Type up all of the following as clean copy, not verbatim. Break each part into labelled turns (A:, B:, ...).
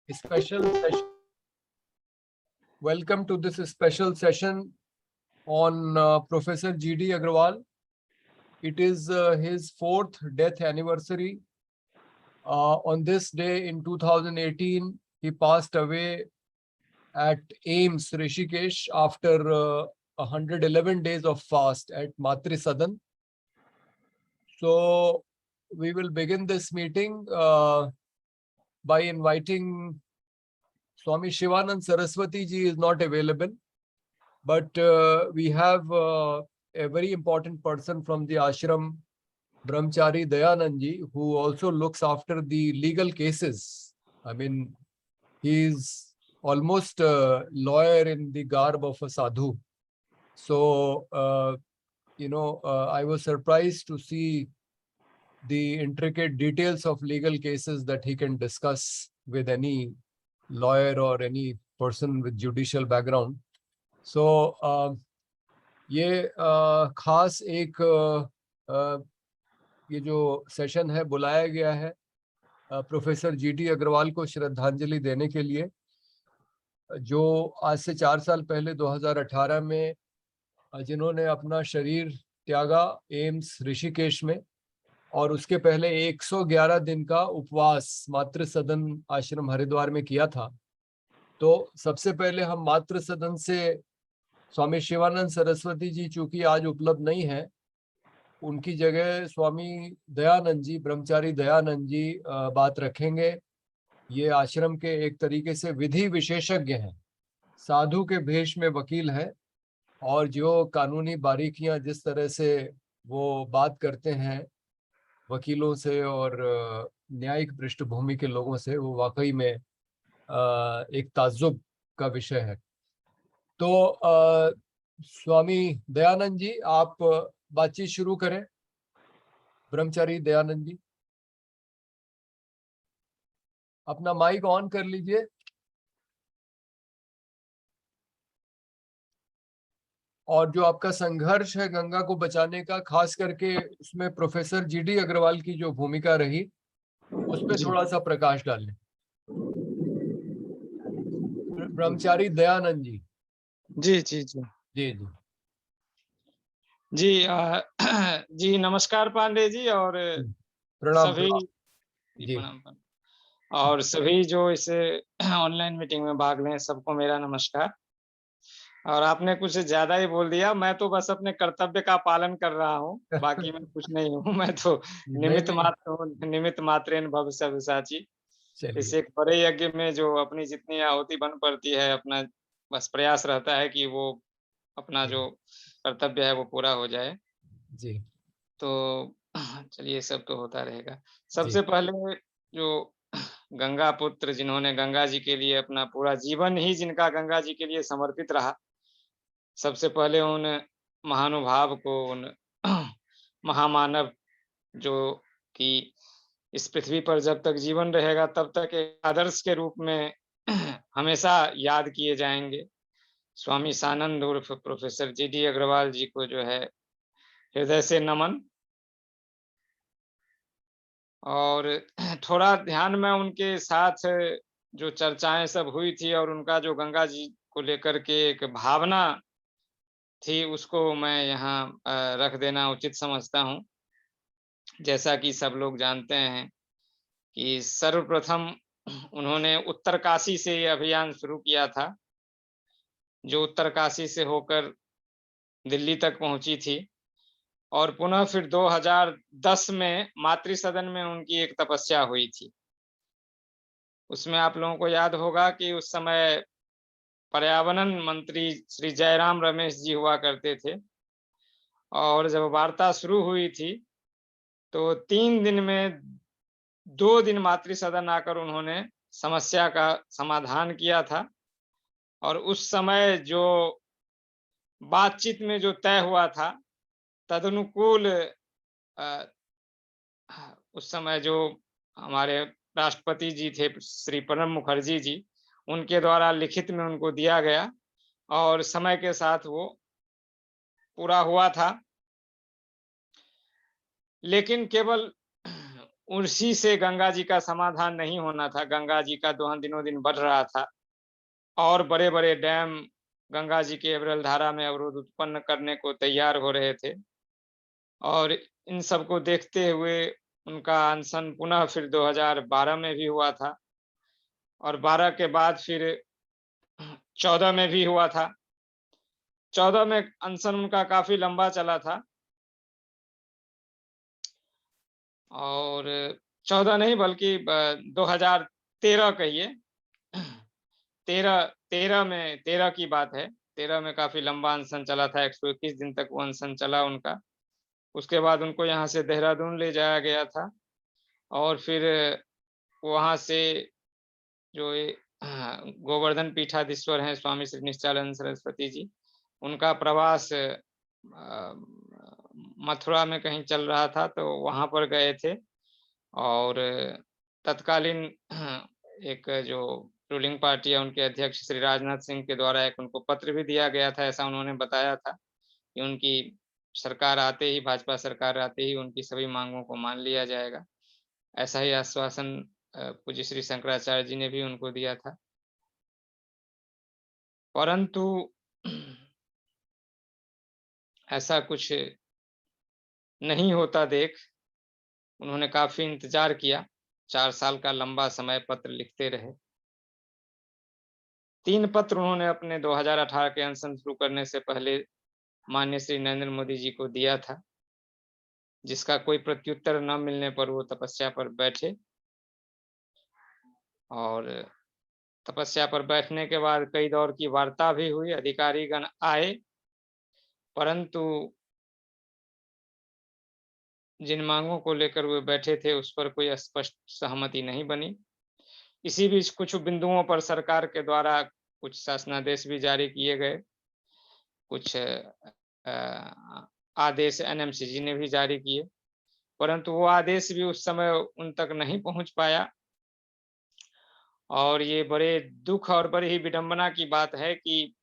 A: special session. Welcome to this special session on Professor G.D. Agrawal. It is his 4th death anniversary. On this day in 2018, he passed away at AIMS Rishikesh after 111 days of fast at Matri Sadan. So we will begin this meeting by inviting Swami Shivanand Saraswati ji is not available, but we have a very important person from the ashram, Brahmachari Dayanand ji, who also looks after the legal cases. I mean, he is almost a lawyer in the garb of a sadhu. So, I was surprised to see the intricate details of legal cases that he can discuss with any lawyer or any person with judicial background. So, ये खास एक ये जो session है बुलाया गया है professor GD Agarwal को श्रद्धांजलि देने के लिए, जो आज से 4 साल पहले 2018 में जिन्होंने अपना शरीर त्यागा एम्स ऋषिकेश में, और उसके पहले 111 दिन का उपवास मातृ सदन आश्रम हरिद्वार में किया था। तो सबसे पहले हम मातृ सदन से स्वामी शिवानंद सरस्वती जी चूंकि आज उपलब्ध नहीं है, उनकी जगह स्वामी दयानंद जी, ब्रह्मचारी दयानंद जी बात रखेंगे। ये आश्रम के एक तरीके से विधि विशेषज्ञ हैं, साधु के भेष में वकील हैं, और जो कानूनी बारीकियां जिस तरह से वो बात करते हैं वकीलों से और न्यायिक पृष्ठभूमि के लोगों से, वो वाकई में एक ताज्जुब का विषय है। तो स्वामी दयानंद जी, आप बातचीत शुरू करें। ब्रह्मचारी दयानंद जी, अपना माइक ऑन कर लीजिए। और जो आपका संघर्ष है गंगा को बचाने का, खास करके उसमें प्रोफेसर जीडी अग्रवाल की जो भूमिका रही, उस पर थोड़ा सा प्रकाश डालें। ब्रह्मचारी दयानंद जी।
B: जी जी जी
A: जी जी
B: जी जी नमस्कार पांडे जी, और
A: प्रणाम
B: सभी
A: जी।
B: प्रणाम। और सभी जो इस ऑनलाइन मीटिंग में भाग लें, सबको मेरा नमस्कार। और आपने कुछ ज्यादा ही बोल दिया, मैं तो बस अपने कर्तव्य का पालन कर रहा हूँ, बाकी मैं कुछ नहीं हूँ। मैं तो निमित्त मात्र हूँ, निमित्त मात्रेन भव सव्यसाची। इस एक बड़े यज्ञ में जो अपनी जितनी आहुति बन पड़ती है, अपना बस प्रयास रहता है कि वो अपना जो कर्तव्य है वो पूरा हो जाए
A: जी।
B: तो चलिए, सब तो होता रहेगा। सबसे पहले जो गंगा पुत्र, जिन्होंने गंगा जी के लिए अपना पूरा जीवन ही जिनका गंगा जी के लिए समर्पित रहा, सबसे पहले उन महानुभाव को, उन महामानव जो कि इस पृथ्वी पर जब तक जीवन रहेगा तब तक एक आदर्श के रूप में हमेशा याद किए जाएंगे, स्वामी सानंद उर्फ प्रोफेसर जीडी अग्रवाल जी को जो है हृदय से नमन। और थोड़ा ध्यान में उनके साथ जो चर्चाएं सब हुई थी और उनका जो गंगा जी को लेकर के एक भावना थी, उसको मैं यहाँ रख देना उचित समझता हूँ। जैसा कि सब लोग जानते हैं कि सर्वप्रथम उन्होंने उत्तरकाशी से ये अभियान शुरू किया था, जो उत्तरकाशी से होकर दिल्ली तक पहुंची थी, और पुनः फिर 2010 में मातृ सदन में उनकी एक तपस्या हुई थी। उसमें आप लोगों को याद होगा कि उस समय पर्यावरण मंत्री श्री जयराम रमेश जी हुआ करते थे, और जब वार्ता शुरू हुई थी तो 3 दिन में 2 दिन मातृ सदन आकर उन्होंने समस्या का समाधान किया था। और उस समय जो बातचीत में जो तय हुआ था, तदनुकूल उस समय जो हमारे राष्ट्रपति जी थे श्री प्रणब मुखर्जी जी, उनके द्वारा लिखित में उनको दिया गया, और समय के साथ वो पूरा हुआ था। लेकिन केवल उसी से गंगा जी का समाधान नहीं होना था। गंगा जी का दोहन दिनों दिन बढ़ रहा था और बड़े बड़े डैम गंगा जी के एवरेल धारा में अवरोध उत्पन्न करने को तैयार हो रहे थे और इन सब को देखते हुए उनका अनशन पुनः फिर 2012 में भी हुआ था और 12 के बाद फिर 14 में भी हुआ था। 14 में अनशन उनका काफी लंबा चला था और 14 नहीं बल्कि 2013 कहिए 13 की बात है। 13 में काफी लंबा अनशन चला था, 121 दिन तक वो अनशन चला उनका। उसके बाद उनको यहाँ से देहरादून ले जाया गया था और फिर वहाँ से जो गोवर्धन पीठाधीश्वर हैं स्वामी श्री निश्चलानंद सरस्वती जी, उनका प्रवास मथुरा में कहीं चल रहा था तो वहाँ पर गए थे और तत्कालीन एक जो रूलिंग पार्टी है उनके अध्यक्ष श्री राजनाथ सिंह के द्वारा एक उनको पत्र भी दिया गया था। ऐसा उन्होंने बताया था कि उनकी सरकार आते ही, भाजपा सरकार आते ही उनकी सभी मांगों को मान लिया जाएगा। ऐसा ही आश्वासन पूज्य श्री शंकराचार्य जी ने भी उनको दिया था। परंतु ऐसा कुछ नहीं होता देख उन्होंने काफी इंतजार किया। 4 साल का लंबा समय पत्र लिखते रहे। 3 पत्र उन्होंने अपने 2018 के अनशन शुरू करने से पहले माननीय श्री नरेंद्र मोदी जी को दिया था, जिसका कोई प्रत्युत्तर न मिलने पर वो तपस्या पर बैठे और तपस्या पर बैठने के बाद कई दौर की वार्ता भी हुई, अधिकारीगण आए, परंतु जिन मांगों को लेकर वे बैठे थे उस पर कोई स्पष्ट सहमति नहीं बनी। इसी बीच कुछ बिंदुओं पर सरकार के द्वारा कुछ शासनादेश भी जारी किए गए, कुछ आदेश एनएमसीजी ने भी जारी किए, परंतु वो आदेश भी उस समय उन तक नहीं पहुंच पाया। और ये बड़े दुख और बड़ी ही विडंबना की बात है कि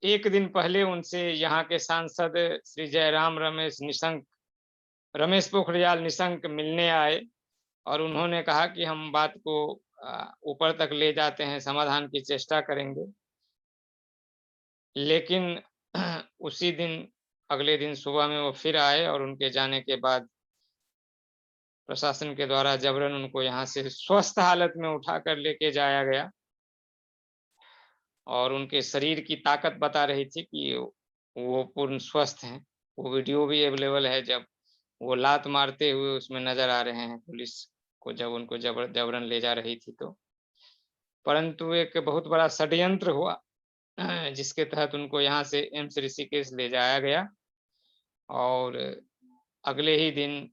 B: एक दिन पहले उनसे यहाँ के सांसद श्री जयराम रमेश पोखरियाल निशंक मिलने आए और उन्होंने कहा कि हम बात को ऊपर तक ले जाते हैं, समाधान की चेष्टा करेंगे। लेकिन उसी दिन, अगले दिन सुबह में वो फिर आए और उनके जाने के बाद प्रशासन के द्वारा जबरन उनको यहाँ से स्वस्थ हालत में उठाकर लेके जाया गया और उनके शरीर की ताकत बता रही थी कि वो पूर्ण स्वस्थ हैं। वो वीडियो भी अवेलेबल है, जब वो लात मारते हुए उसमें नजर आ रहे हैं पुलिस को, जब उनको जबरन ले जा रही थी तो। परंतु एक बहुत बड़ा षड्यंत्र हुआ जिसके तहत उनको यहाँ से एम्स ऋषिकेश ले जाया गया और अगले ही दिन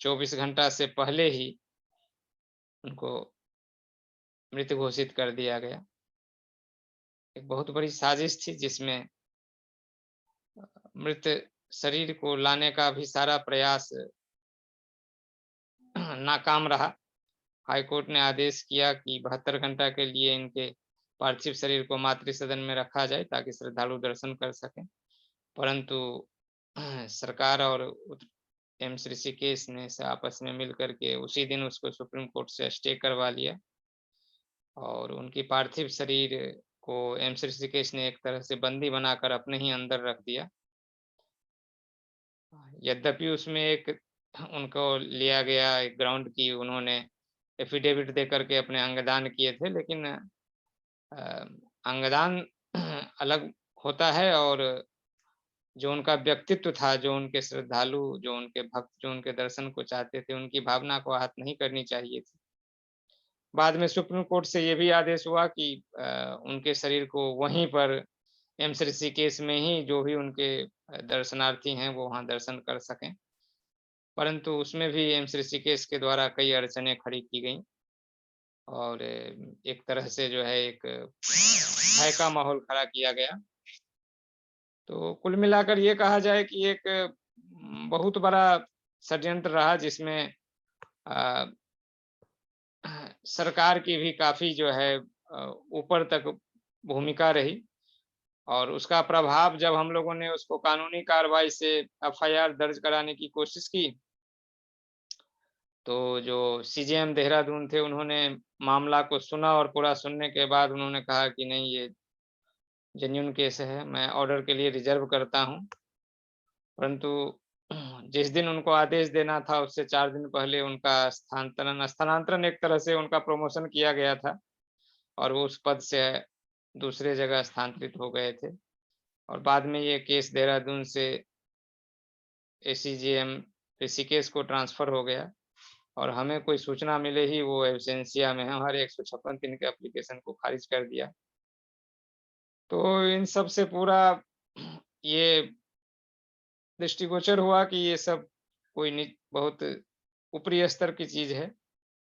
B: 24 घंटा से पहले ही उनको मृत घोषित कर दिया गया। एक बहुत बड़ी साजिश थी जिसमें मृत शरीर को लाने का भी सारा प्रयास नाकाम रहा। हाईकोर्ट ने आदेश किया कि 72 घंटा के लिए इनके पार्थिव शरीर को मातृ सदन में रखा जाए ताकि श्रद्धालु दर्शन कर सकें, परंतु सरकार और एम्स ऋषिकेश ने आपस में मिलकर के उसी दिन उसको सुप्रीम कोर्ट से स्टे करवा लिया और उनकी पार्थिव शरीर को एम्स ऋषिकेश ने एक तरह से बंदी बनाकर अपने ही अंदर रख दिया। यद्यपि उसमें एक उनको लिया गया एक ग्राउंड की उन्होंने एफिडेविट दे करके अपने अंगदान किए थे, लेकिन अंगदान अलग होता है और जो उनका व्यक्तित्व था, जो उनके श्रद्धालु, जो उनके भक्त, जो उनके दर्शन को चाहते थे, उनकी भावना को आहत नहीं करनी चाहिए थी। बाद में सुप्रीम कोर्ट से ये भी आदेश हुआ कि उनके शरीर को वहीं पर एम्स ऋषिकेश में ही जो भी उनके दर्शनार्थी हैं वो वहाँ दर्शन कर सकें, परंतु उसमें भी एम्स ऋषिकेश के द्वारा कई अड़चनें खड़ी की गई और एक तरह से जो है एक भय का माहौल खड़ा किया गया। तो कुल मिलाकर ये कहा जाए कि एक बहुत बड़ा षड्यंत्र रहा जिसमें सरकार की भी काफी जो है ऊपर तक भूमिका रही और उसका प्रभाव जब हम लोगों ने उसको कानूनी कार्रवाई से एफआईआर दर्ज कराने की कोशिश की, तो जो सीजेएम देहरादून थे उन्होंने मामला को सुना और पूरा सुनने के बाद उन्होंने कहा कि नहीं, ये जेन्युइन केस है, मैं ऑर्डर के लिए रिजर्व करता हूँ। परंतु जिस दिन उनको आदेश देना था उससे 4 दिन पहले उनका स्थानांतरण एक तरह से उनका प्रमोशन किया गया था और वो उस पद से दूसरे जगह स्थानांतरित हो गए थे। और बाद में ये केस देहरादून से एसीजेएम ऋषिकेश को ट्रांसफर हो गया और हमें कोई सूचना मिले ही वो एब्सेंशिया में हमारे 156 दिन के एप्लीकेशन को खारिज कर दिया। तो इन सब से पूरा ये दृष्टिगोचर हुआ कि ये सब कोई बहुत ऊपरी स्तर की चीज है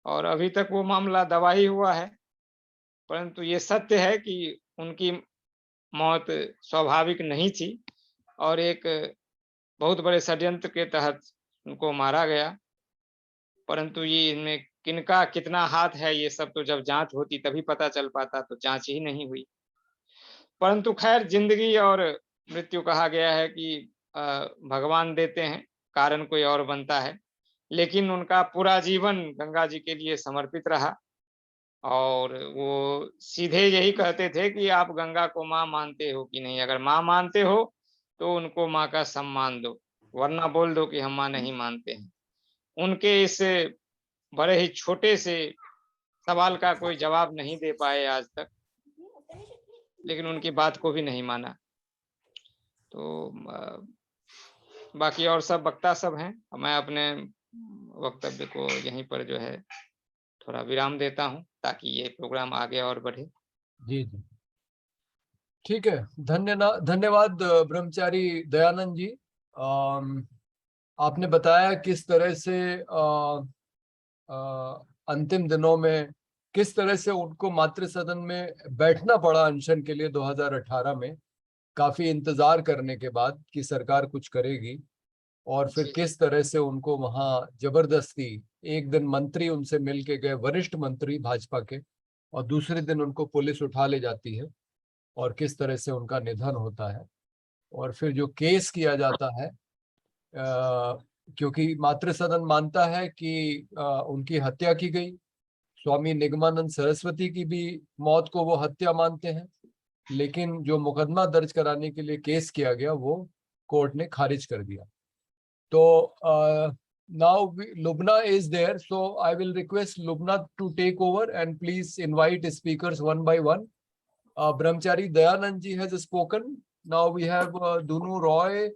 B: और अभी तक वो मामला दबा ही हुआ है। परंतु ये सत्य है कि उनकी मौत स्वाभाविक नहीं थी और एक बहुत बड़े षड्यंत्र के तहत उनको मारा गया। परंतु ये इनमें किनका कितना हाथ है ये सब तो जब जांच होती तभी पता चल पाता, तो जांच ही नहीं हुई। परंतु खैर, जिंदगी और मृत्यु कहा गया है कि भगवान देते हैं, कारण कोई और बनता है। लेकिन उनका पूरा जीवन गंगा जी के लिए समर्पित रहा और वो सीधे यही कहते थे कि आप गंगा को माँ मानते हो कि नहीं? अगर माँ मानते हो तो उनको माँ का सम्मान दो, वरना बोल दो कि हम माँ नहीं मानते हैं। उनके इस बड़े ही छोटे से सवाल का कोई जवाब नहीं दे पाए आज तक, लेकिन उनकी बात को भी नहीं माना। तो बाकी और सब वक्ता सब हैं, मैं अपने वक्तव्य को यहीं पर जो है थोड़ा विराम देता हूं ताकि ये प्रोग्राम आगे और बढ़े।
A: जी जी, ठीक है। धन्यवाद ब्रह्मचारी दयानंद जी। आपने बताया किस तरह से अंतिम दिनों में किस तरह से उनको मातृ सदन में बैठना पड़ा अनशन के लिए 2018 में, काफी इंतजार करने के बाद कि सरकार कुछ करेगी, और फिर किस तरह से उनको वहां जबरदस्ती एक दिन मंत्री उनसे मिल के गए, वरिष्ठ मंत्री भाजपा के, और दूसरे दिन उनको पुलिस उठा ले जाती है और किस तरह से उनका निधन होता है। और फिर जो केस किया जाता है, क्योंकि मातृ सदन मानता है कि उनकी हत्या की गई, स्वामी निगमानंद सरस्वती की भी मौत को वो हत्या मानते हैं, लेकिन जो मुकदमा दर्ज कराने के लिए केस किया गया वो कोर्ट ने खारिज कर दिया। तो now Lubna is there, so I will request Lubna to take over and please invite speakers one by one. Brahmachari Dayanand ji has spoken. Now we have Dunu Roy,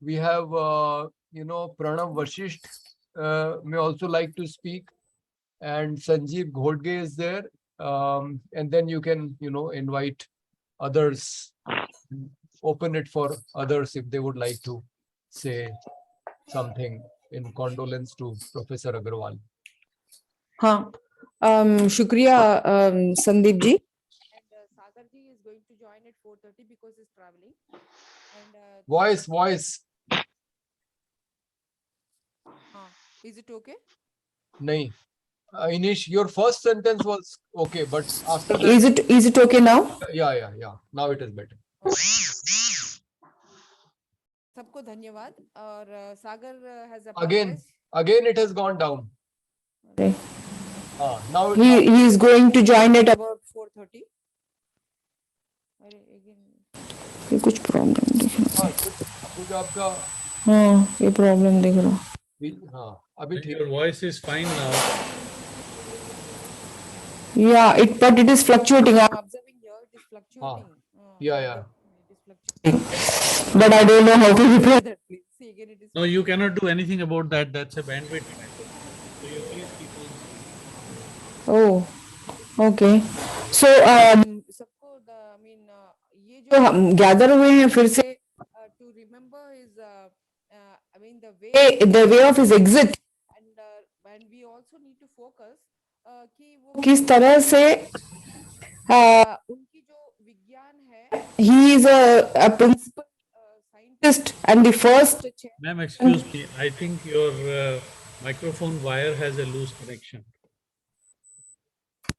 A: we have Pranav Vashisht may also like to speak, and Sanjeev Ghodge is there, and then you can invite others, open it for others if they would like to say something in condolence to Professor Agrawal.
C: हाँ, शुक्रिया Sandeep ji. And Sagar ji is going to join at 4:30 because he's traveling. And
A: Voice.
C: Is it okay?
A: Nahi. Inish, your first sentence was okay, but after that.
C: Is it okay now?
A: Yeah. Now it is better.
C: सबको धन्यवाद. और सागर has
A: Again it has gone down.
C: Okay.
A: Now
C: he is going to join at about 4:30. ये कुछ problem दिख रहा है.
A: कुछ आपका.
C: हाँ, ये प्रॉब्लम दिख रहा.
A: हाँ, अभी ठीक.
D: Your voice is fine now.
C: Yeah, but it is fluctuating. I'm observing here, it is fluctuating.
A: Yeah.
C: It is fluctuating. But I don't know how to repair that. Please see again. It is.
D: No, you cannot do anything about that. That's a bandwidth matter. So you please keep on.
C: Oh, okay. So सबको ये जो हम gather हुए हैं फिर से to remember his the way of his exit, and we also need to focus कि वो किस तरह से उनकी जो विज्ञान है, he is a principal scientist and the first chair.
D: Ma'am, excuse me. I think your microphone wire has a loose connection.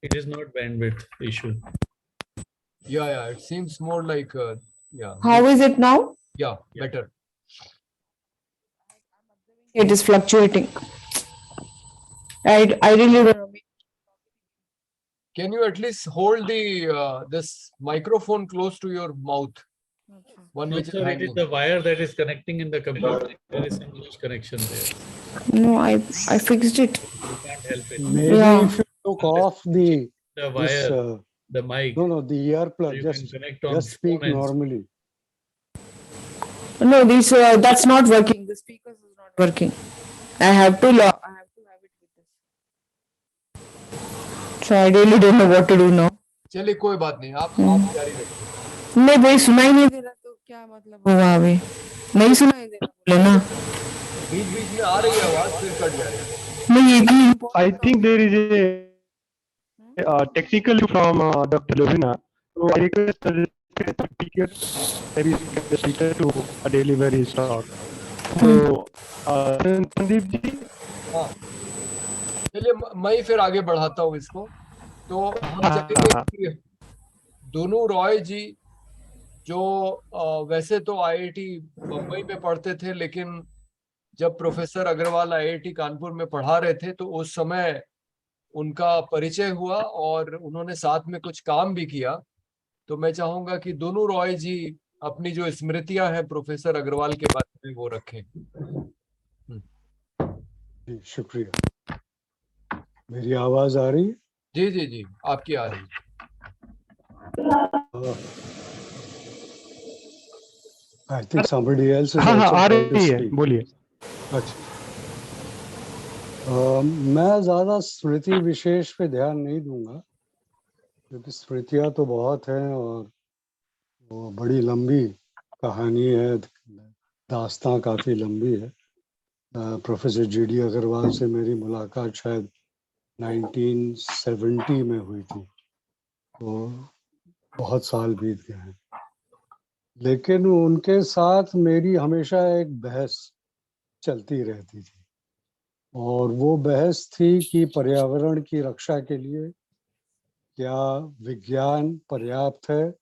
D: It is not bandwidth issue.
A: Yeah, it seems more like, yeah.
C: How is it now?
A: Yeah, better.
C: It is fluctuating. I really don't know.
A: Can you at least hold the this microphone close to your mouth? One
D: No,
A: which is
D: sir, it is
A: hanging.
D: the wire that is connecting in the computer. There is some loose connection there.
C: No, I fixed it.
D: You can't help it.
E: Maybe
C: Yeah.
E: if you took off the
D: The
E: this
D: wire, the mic,
E: no the
D: so
E: earplug,
D: you can
E: just
D: connect on
E: speak
D: phone and
E: normally.
C: No, this that's not working. The speakers is not working. I have to have it with this. So I really don't know what to do now.
A: चलिए कोई बात नहीं, आप जारी रखिए।
C: नहीं भाई सुनाई नहीं दे रहा तो क्या मतलब हुआ अभी? नहीं सुनाई दे रहा बोले ना।
A: बीच बीच में आ रही है आवाज, फिर कट जा रही है।
C: नहीं ये भी
F: I think there is a technical issue from Dr. Lubna. So I request the speaker, maybe the speaker to deliver his talk. So, Sandeep ji,
A: हाँ, चलिए मैं ही फिर आगे बढ़ाता हूँ इसको। तो हम चाहेंगे कि दुनू रॉय जी जो वैसे तो आईआईटी बम्बई में पढ़ते थे, लेकिन जब प्रोफेसर अग्रवाल आईआईटी कानपुर में पढ़ा रहे थे तो उस समय उनका परिचय हुआ और उन्होंने साथ में कुछ काम भी किया। तो मैं चाहूंगा कि दुनू रॉय जी अपनी जो स्मृतियां हैं प्रोफेसर अग्रवाल के बारे में वो रखें।
E: जी शुक्रिया। मेरी आवाज आ रही है?
A: जी आपकी आ रही है।
E: I think somebody else is
F: हाँ
E: also
F: आ
E: trying to
F: रही है,
E: speak.
F: बोलिए।
E: अच्छा, मैं ज्यादा स्मृति विशेष पे ध्यान नहीं दूंगा क्योंकि स्मृतियां तो बहुत हैं और वो बड़ी लंबी कहानी है, दास्तां काफी लंबी है। प्रोफेसर जीडी अग्रवाल से मेरी मुलाकात शायद 1970 में हुई थी, तो बहुत साल बीत गए हैं। लेकिन उनके साथ मेरी हमेशा एक बहस चलती रहती थी और वो बहस थी कि पर्यावरण की रक्षा के लिए क्या विज्ञान पर्याप्त है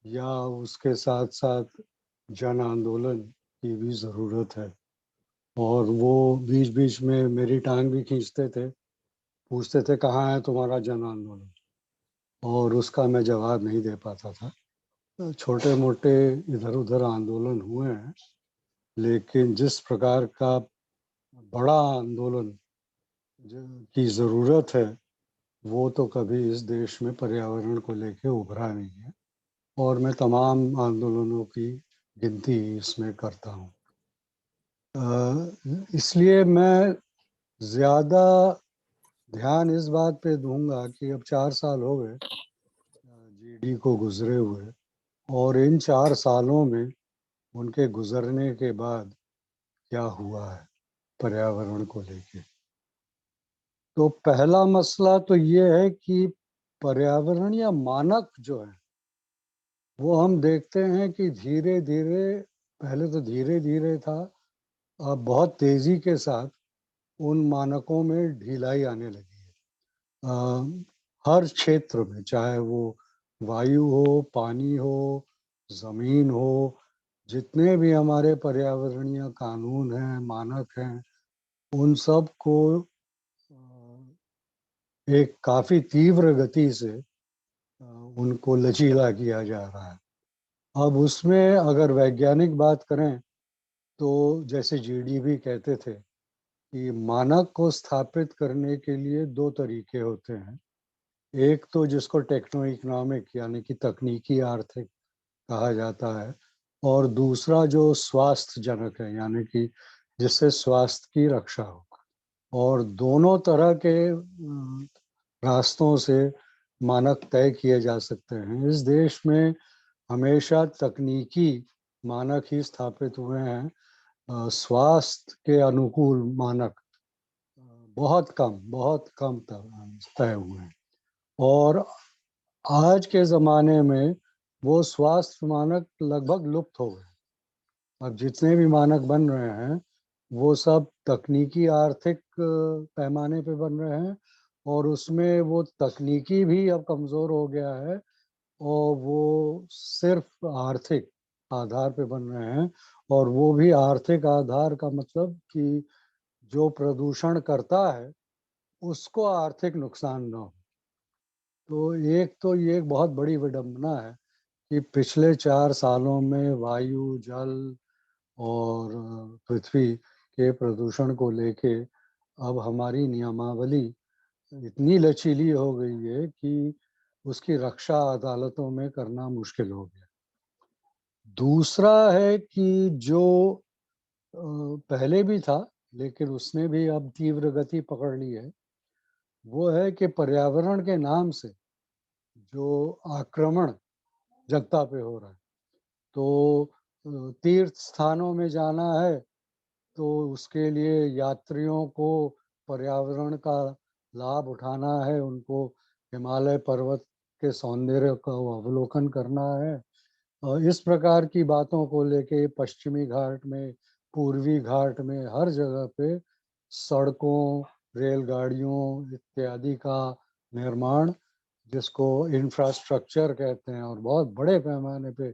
E: या उसके साथ साथ जन आंदोलन की भी जरूरत है। और वो बीच बीच में मेरी टांग भी खींचते थे, पूछते थे कहाँ है तुम्हारा जन आंदोलन, और उसका मैं जवाब नहीं दे पाता था। छोटे मोटे इधर उधर आंदोलन हुए हैं, लेकिन जिस प्रकार का बड़ा आंदोलन की जरूरत है वो तो कभी इस देश में पर्यावरण को लेके उभरा नहीं है, और मैं तमाम आंदोलनों की गिनती इसमें करता हूँ। इसलिए मैं ज्यादा ध्यान इस बात पे दूंगा कि अब 4 साल हो गए जीडी को गुजरे हुए, और इन 4 सालों में उनके गुजरने के बाद क्या हुआ है पर्यावरण को लेके। तो पहला मसला तो ये है कि पर्यावरण या मानक जो है वो हम देखते हैं कि धीरे धीरे, पहले तो धीरे धीरे था, अब बहुत तेजी के साथ उन मानकों में ढिलाई आने लगी है। हर क्षेत्र में, चाहे वो वायु हो, पानी हो, जमीन हो, जितने भी हमारे पर्यावरणीय कानून हैं, मानक हैं, उन सब को एक काफी तीव्र गति से उनको लचीला किया जा रहा है। अब उसमें अगर वैज्ञानिक बात करें तो जैसे जीडी भी कहते थे कि मानक को स्थापित करने के लिए 2 तरीके होते हैं। एक तो जिसको टेक्नो इकोनॉमिक यानी कि तकनीकी आर्थिक कहा जाता है, और दूसरा जो स्वास्थ्य जनक है यानी कि जिससे स्वास्थ्य की रक्षा हो। और दोनों तरह के रास्तों से मानक तय किए जा सकते हैं। इस देश में हमेशा तकनीकी मानक ही स्थापित हुए हैं, स्वास्थ्य के अनुकूल मानक बहुत कम तय हुए हैं। और आज के ज़माने में वो स्वास्थ्य मानक लगभग लुप्त हो गए। अब जितने भी मानक बन रहे हैं वो सब तकनीकी आर्थिक पैमाने पे बन रहे हैं, और उसमें वो तकनीकी भी अब कमज़ोर हो गया है और वो सिर्फ आर्थिक आधार पे बन रहे हैं, और वो भी आर्थिक आधार का मतलब कि जो प्रदूषण करता है उसको आर्थिक नुकसान न हो। तो एक तो ये एक बहुत बड़ी विडंबना है कि पिछले 4 सालों में वायु, जल और पृथ्वी के प्रदूषण को लेके अब हमारी नियमावली इतनी लचीली हो गई है कि उसकी रक्षा अदालतों में करना मुश्किल हो गया। दूसरा है कि जो पहले भी था लेकिन उसने भी अब तीव्र गति पकड़ ली है, वो है कि पर्यावरण के नाम से जो आक्रमण जनता पे हो रहा है। तो तीर्थ स्थानों में जाना है तो उसके लिए यात्रियों को पर्यावरण का लाभ उठाना है, उनको हिमालय पर्वत के सौंदर्य का अवलोकन करना है। और इस प्रकार की बातों को लेके पश्चिमी घाट में, पूर्वी घाट में, हर जगह पे सड़कों, रेलगाड़ियों इत्यादि का निर्माण, जिसको इंफ्रास्ट्रक्चर कहते हैं, और बहुत बड़े पैमाने पे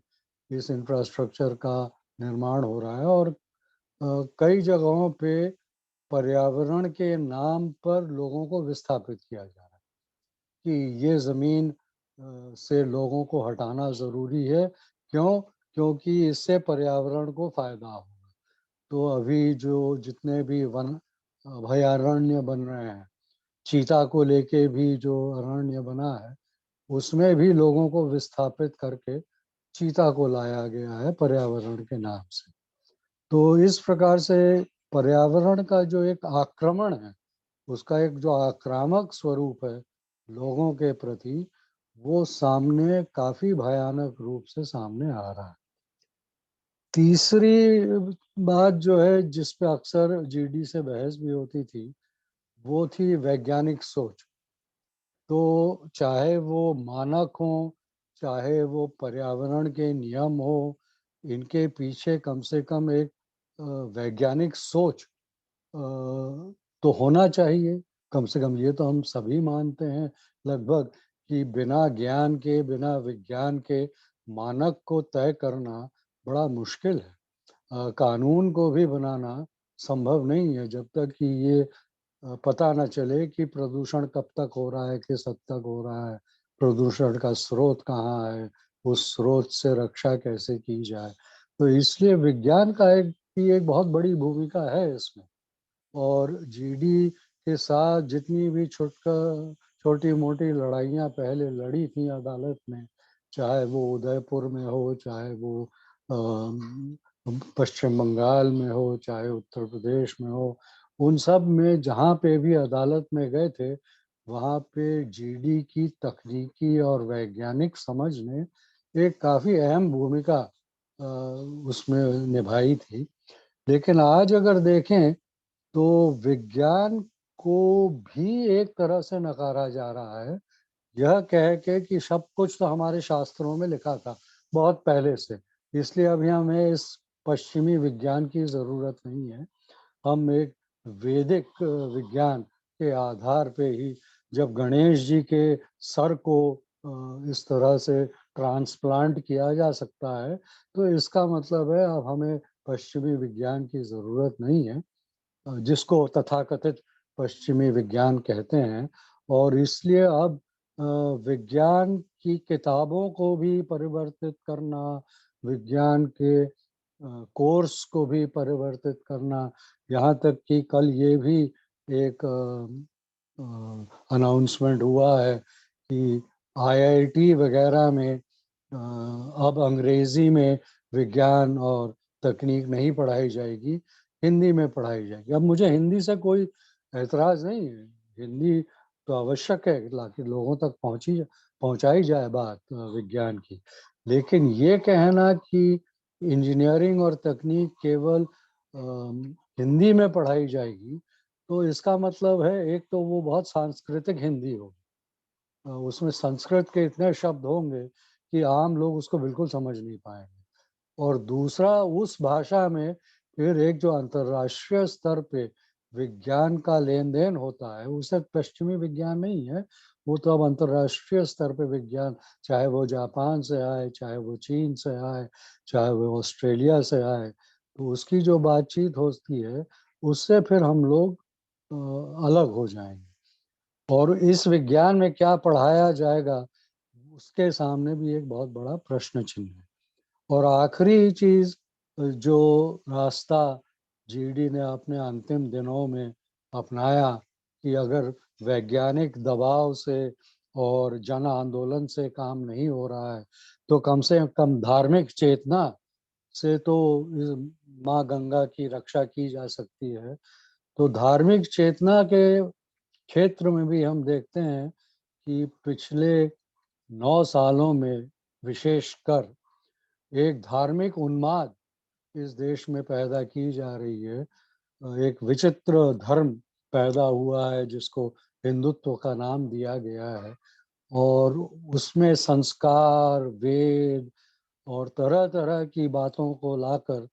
E: इस इंफ्रास्ट्रक्चर का निर्माण हो रहा है। और कई जगहों पे पर्यावरण के नाम पर लोगों को विस्थापित किया जा रहा है कि ये जमीन से लोगों को हटाना जरूरी है। क्यों? क्योंकि इससे पर्यावरण को फायदा होगा। तो अभी जो जितने भी वन अभयारण्य बन रहे हैं, चीता को लेके भी जो अरण्य बना है, उसमें भी लोगों को विस्थापित करके चीता को लाया गया है पर्यावरण के नाम से। तो इस प्रकार से पर्यावरण का जो एक आक्रमण है, उसका एक जो आक्रामक स्वरूप है लोगों के प्रति, वो सामने काफी भयानक रूप से सामने आ रहा है। तीसरी बात जो है जिस पे अक्सर जीडी से बहस भी होती थी, वो थी वैज्ञानिक सोच। तो चाहे वो मानक हो, चाहे वो पर्यावरण के नियम हो, इनके पीछे कम से कम एक वैज्ञानिक सोच तो होना चाहिए। कम से कम ये तो हम सभी मानते हैं लगभग कि बिना ज्ञान के, बिना विज्ञान के मानक को तय करना बड़ा मुश्किल है। कानून को भी बनाना संभव नहीं है जब तक कि ये पता न चले कि प्रदूषण कब तक हो रहा है, किस हद तक हो रहा है, प्रदूषण का स्रोत कहाँ है, उस स्रोत से रक्षा कैसे की जाए। तो इसलिए विज्ञान का एक बहुत बड़ी भूमिका है इसमें। और जीडी के साथ जितनी भी छोटी मोटी लड़ाइयाँ पहले लड़ी थी अदालत में, चाहे वो उदयपुर में हो, चाहे वो पश्चिम बंगाल में हो, चाहे उत्तर प्रदेश में हो, उन सब में जहाँ पे भी अदालत में गए थे, वहाँ पे जीडी की तकनीकी और वैज्ञानिक समझ ने एक काफी अहम भूमिका उसमें निभाई थी। लेकिन आज अगर देखें तो विज्ञान को भी एक तरह से नकारा जा रहा है, यह कह के कि सब कुछ तो हमारे शास्त्रों में लिखा था बहुत पहले से, इसलिए अभी हमें इस पश्चिमी विज्ञान की जरूरत नहीं है। हम एक वैदिक विज्ञान के आधार पे ही, जब गणेश जी के सर को इस तरह से ट्रांसप्लांट किया जा सकता है, तो इसका मतलब है अब हमें पश्चिमी विज्ञान की जरूरत नहीं है, जिसको तथाकथित पश्चिमी विज्ञान कहते हैं। और इसलिए अब विज्ञान की किताबों को भी परिवर्तित करना, विज्ञान के कोर्स को भी परिवर्तित करना, यहाँ तक कि कल ये भी एक अनाउंसमेंट हुआ है कि आईआईटी वगैरह में अब अंग्रेजी में विज्ञान और तकनीक नहीं पढ़ाई जाएगी, हिंदी में पढ़ाई जाएगी। अब मुझे हिंदी से कोई ऐतराज नहीं है, हिंदी तो आवश्यक है ताकि लोगों तक पहुंचाई जाए बात विज्ञान की। लेकिन ये कहना कि इंजीनियरिंग और तकनीक केवल हिंदी में पढ़ाई जाएगी, तो इसका मतलब है एक तो वो बहुत सांस्कृतिक हिंदी होगी, उसमें संस्कृत के इतने शब्द होंगे कि आम लोग उसको बिल्कुल समझ नहीं पाएंगे। और दूसरा, उस भाषा में फिर एक जो अंतर्राष्ट्रीय स्तर पे विज्ञान का लेन देन होता है, वो सिर्फ पश्चिमी विज्ञान नहीं है, वो तो अब अंतर्राष्ट्रीय स्तर पे विज्ञान, चाहे वो जापान से आए, चाहे वो चीन से आए, चाहे वो ऑस्ट्रेलिया से आए, तो उसकी जो बातचीत होती है उससे फिर हम लोग अलग हो जाएंगे। और इस विज्ञान में क्या पढ़ाया जाएगा उसके सामने भी एक बहुत बड़ा प्रश्न चिन्ह है। और आखिरी चीज जो रास्ता जीडी ने अपने अंतिम दिनों में अपनाया कि अगर वैज्ञानिक दबाव से और जन आंदोलन से काम नहीं हो रहा है तो कम से कम धार्मिक चेतना से तो माँ गंगा की रक्षा की जा सकती है। तो धार्मिक चेतना के क्षेत्र में भी हम देखते हैं कि पिछले 9 सालों में विशेषकर एक धार्मिक उन्माद इस देश में पैदा की जा रही है। एक विचित्र धर्म पैदा हुआ है जिसको हिंदुत्व का नाम दिया गया है, और उसमें संस्कार, वेद और तरह तरह की बातों को लाकर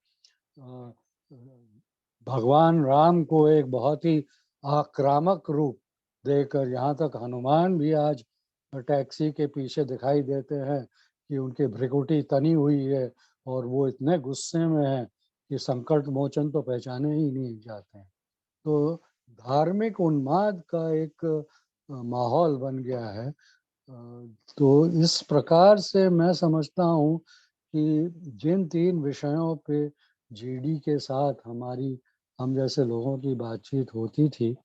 E: भगवान राम को एक बहुत ही आक्रामक रूप देकर, यहाँ तक हनुमान भी आज टैक्सी के पीछे दिखाई देते हैं कि उनकी भ्रिकुटी तनी हुई है और वो इतने गुस्से में हैं कि संकट मोचन तो पहचाने ही नहीं जाते हैं। तो धार्मिक उन्माद का एक माहौल बन गया है। तो इस प्रकार से मैं समझता हूँ कि जिन 3 विषयों पे जीडी के साथ हम जैसे लोगों की बातचीत होती थी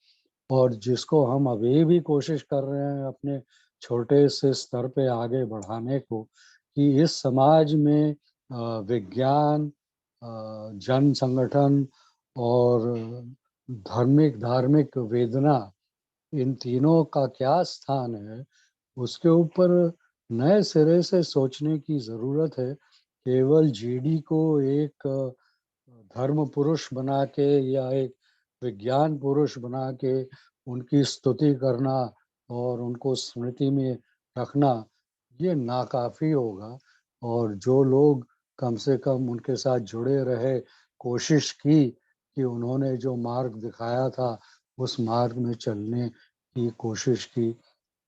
E: और जिसको हम अभी भी कोशिश कर रहे हैं अपने छोटे से स्तर पे आगे बढ़ाने को, कि इस समाज में विज्ञान, जन संगठन और धार्मिक वेदना, इन तीनों का क्या स्थान है, उसके ऊपर नए सिरे से सोचने की जरूरत है। केवल जीडी को एक धर्म पुरुष बना के या एक विज्ञान पुरुष बना के उनकी स्तुति करना और उनको स्मृति में रखना, ये नाकाफी होगा। और जो लोग कम से कम उनके साथ जुड़े रहे, कोशिश की कि उन्होंने जो मार्ग दिखाया था उस मार्ग में चलने की कोशिश की,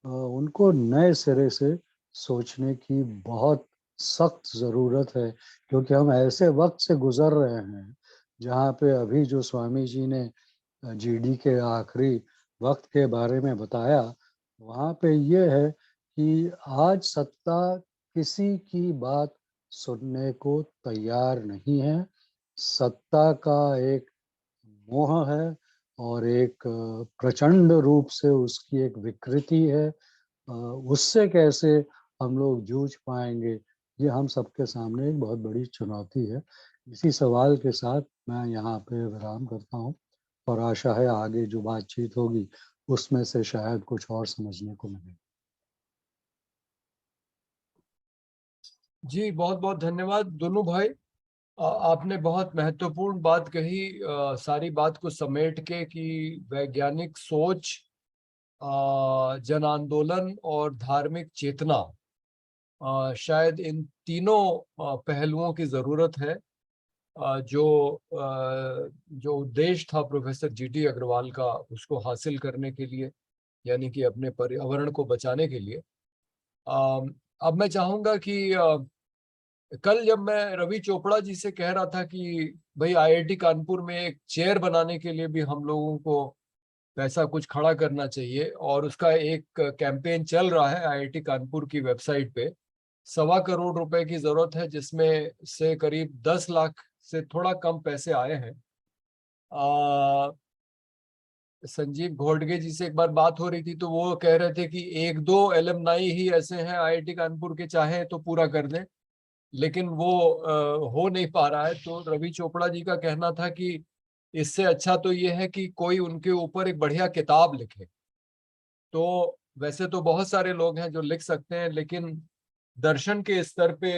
E: उनको नए सिरे से सोचने की बहुत सख्त ज़रूरत है। क्योंकि हम ऐसे वक्त से गुजर रहे हैं जहाँ पे अभी जो स्वामी जी ने जीडी के आखिरी वक्त के बारे में बताया, वहाँ पे ये है कि आज सत्ता किसी की बात सुनने को तैयार नहीं है। सत्ता का एक मोह है और एक प्रचंड रूप से उसकी एक विकृति है। उससे कैसे हम लोग जूझ पाएंगे, ये हम सबके सामने एक बहुत बड़ी चुनौती है। इसी सवाल के साथ मैं यहाँ पे विराम करता हूँ और आशा है आगे जो बातचीत होगी उसमें से शायद कुछ और समझने को मिले।
A: जी बहुत बहुत धन्यवाद दोनों भाई। आपने बहुत महत्वपूर्ण बात कही, सारी बात को समेट के, कि वैज्ञानिक सोच, जन आंदोलन और धार्मिक चेतना, शायद इन तीनों पहलुओं की जरूरत है। जो उद्देश्य था प्रोफेसर जीडी अग्रवाल का, उसको हासिल करने के लिए, यानी कि अपने पर्यावरण को बचाने के लिए। अब मैं चाहूंगा कि कल जब मैं रवि चोपड़ा जी से कह रहा था कि भाई आईआईटी कानपुर में एक चेयर बनाने के लिए भी हम लोगों को पैसा कुछ खड़ा करना चाहिए, और उसका एक कैंपेन चल रहा है आईआईटी कानपुर की वेबसाइट पे। 1.25 करोड़ रुपए की जरूरत है, जिसमें से करीब 10 लाख से थोड़ा कम पैसे आए हैं। संजीव घोड़गे जी से एक बार बात हो रही थी तो वो कह रहे थे कि 1-2 एलमनाई ही ऐसे हैं आईआईटी कानपुर के, चाहे तो पूरा कर दें, लेकिन वो हो नहीं पा रहा है। तो रवि चोपड़ा जी का कहना था कि इससे अच्छा तो ये है कि कोई उनके ऊपर एक बढ़िया किताब लिखे। तो वैसे तो बहुत सारे लोग हैं जो लिख सकते हैं, लेकिन दर्शन के स्तर पे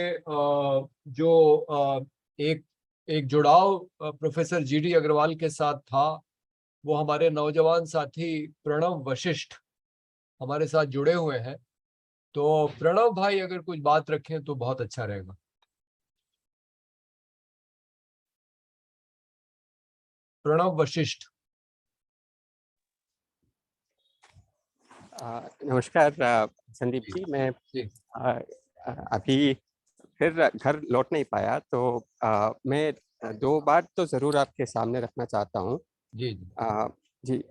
A: जो एक एक जुड़ाव प्रोफेसर जीडी अग्रवाल के साथ था, वो हमारे नौजवान साथी प्रणव वशिष्ठ हमारे साथ जुड़े हुए हैं। तो प्रणव भाई अगर कुछ बात रखें तो बहुत अच्छा रहेगा। प्रणव वशिष्ठ।
G: नमस्कार संदीप
A: जी।
G: जी, मैं
A: जी।
G: अभी फिर घर लौट नहीं पाया, तो मैं दो बात तो ज़रूर आपके सामने रखना चाहता हूँ।
A: जी जी
G: जी,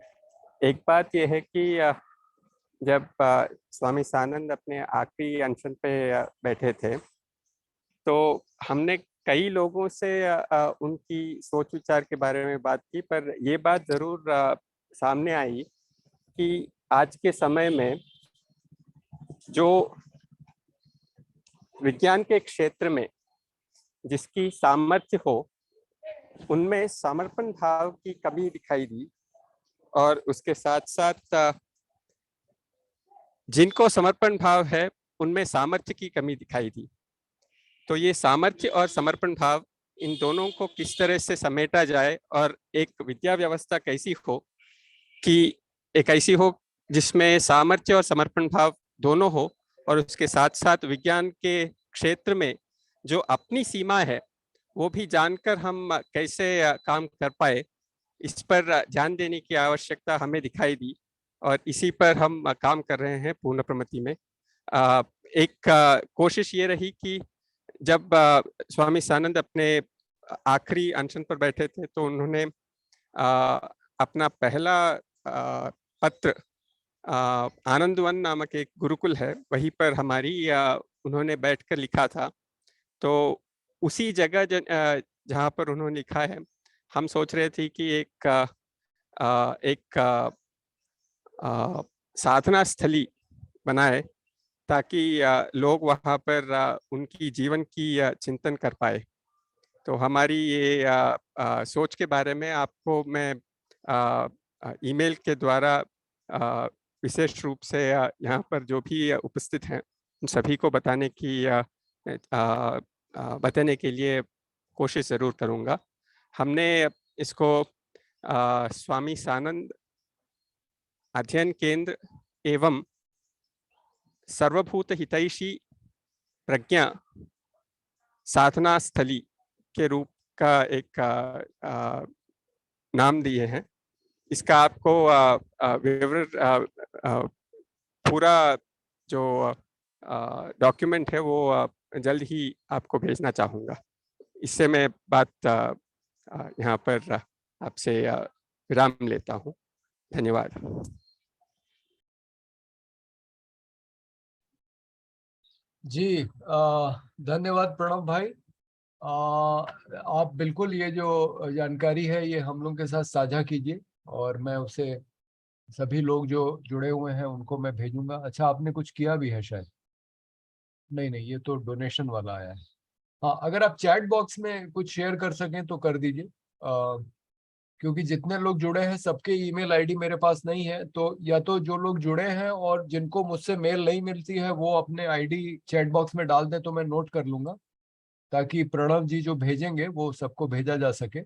G: एक बात ये है कि जब स्वामी सानंद अपने आखिरी अनशन पे बैठे थे, तो हमने कई लोगों से उनकी सोच विचार के बारे में बात की, पर ये बात ज़रूर सामने आई कि आज के समय में जो विज्ञान के क्षेत्र में जिसकी सामर्थ्य हो, उनमें समर्पण भाव की कमी दिखाई दी, और उसके साथ साथ जिनको समर्पण भाव है उनमें सामर्थ्य की कमी दिखाई दी। तो ये सामर्थ्य और समर्पण भाव, इन दोनों को किस तरह से समेटा जाए और एक विद्या व्यवस्था कैसी हो कि एक ऐसी हो जिसमें सामर्थ्य और समर्पण भाव दोनों हो, और उसके साथ साथ विज्ञान के क्षेत्र में जो अपनी सीमा है वो भी जानकर हम कैसे काम कर पाए, इस पर ध्यान देने की आवश्यकता हमें दिखाई दी, और इसी पर हम काम कर रहे हैं पूर्ण प्रमति में। एक कोशिश ये रही कि जब स्वामी सानंद अपने आखिरी अनशन पर बैठे थे, तो उन्होंने अपना पहला पत्र आनंदवन नामक एक गुरुकुल है, वहीं पर हमारी उन्होंने बैठकर लिखा था। तो उसी जगह जहाँ पर उन्होंने लिखा है, हम सोच रहे थे कि एक साधना स्थली बनाए, ताकि लोग वहाँ पर उनकी जीवन की चिंतन कर पाए। तो हमारी ये सोच के बारे में आपको मैं ईमेल के द्वारा विशेष रूप से यहाँ पर जो भी उपस्थित हैं उन सभी को बताने के लिए कोशिश ज़रूर करूँगा। हमने इसको स्वामी सानंद अध्ययन केंद्र एवं सर्वभूत हितैषी प्रज्ञा साधना स्थली के रूप का एक नाम दिए हैं। इसका आपको विवरण पूरा जो डॉक्यूमेंट है वो जल्द ही आपको भेजना चाहूँगा। इससे मैं बात यहाँ पर आपसे विराम लेता हूँ। धन्यवाद।
A: जी, धन्यवाद प्रणव भाई। आप बिल्कुल ये जो जानकारी है ये हम लोग के साथ साझा कीजिए, और मैं उसे सभी लोग जो जुड़े हुए हैं उनको मैं भेजूंगा। अच्छा, आपने कुछ किया भी है शायद? नहीं नहीं, ये तो डोनेशन वाला आया है। हाँ, अगर आप चैट बॉक्स में कुछ शेयर कर सकें तो कर दीजिए, क्योंकि जितने लोग जुड़े हैं सबके ईमेल आईडी मेरे पास नहीं है। तो या तो जो लोग जुड़े हैं और जिनको मुझसे मेल नहीं मिलती है वो अपने आईडी चैट बॉक्स में डाल दें, तो मैं नोट कर लूंगा, ताकि प्रणव जी जो भेजेंगे वो सबको भेजा जा सके।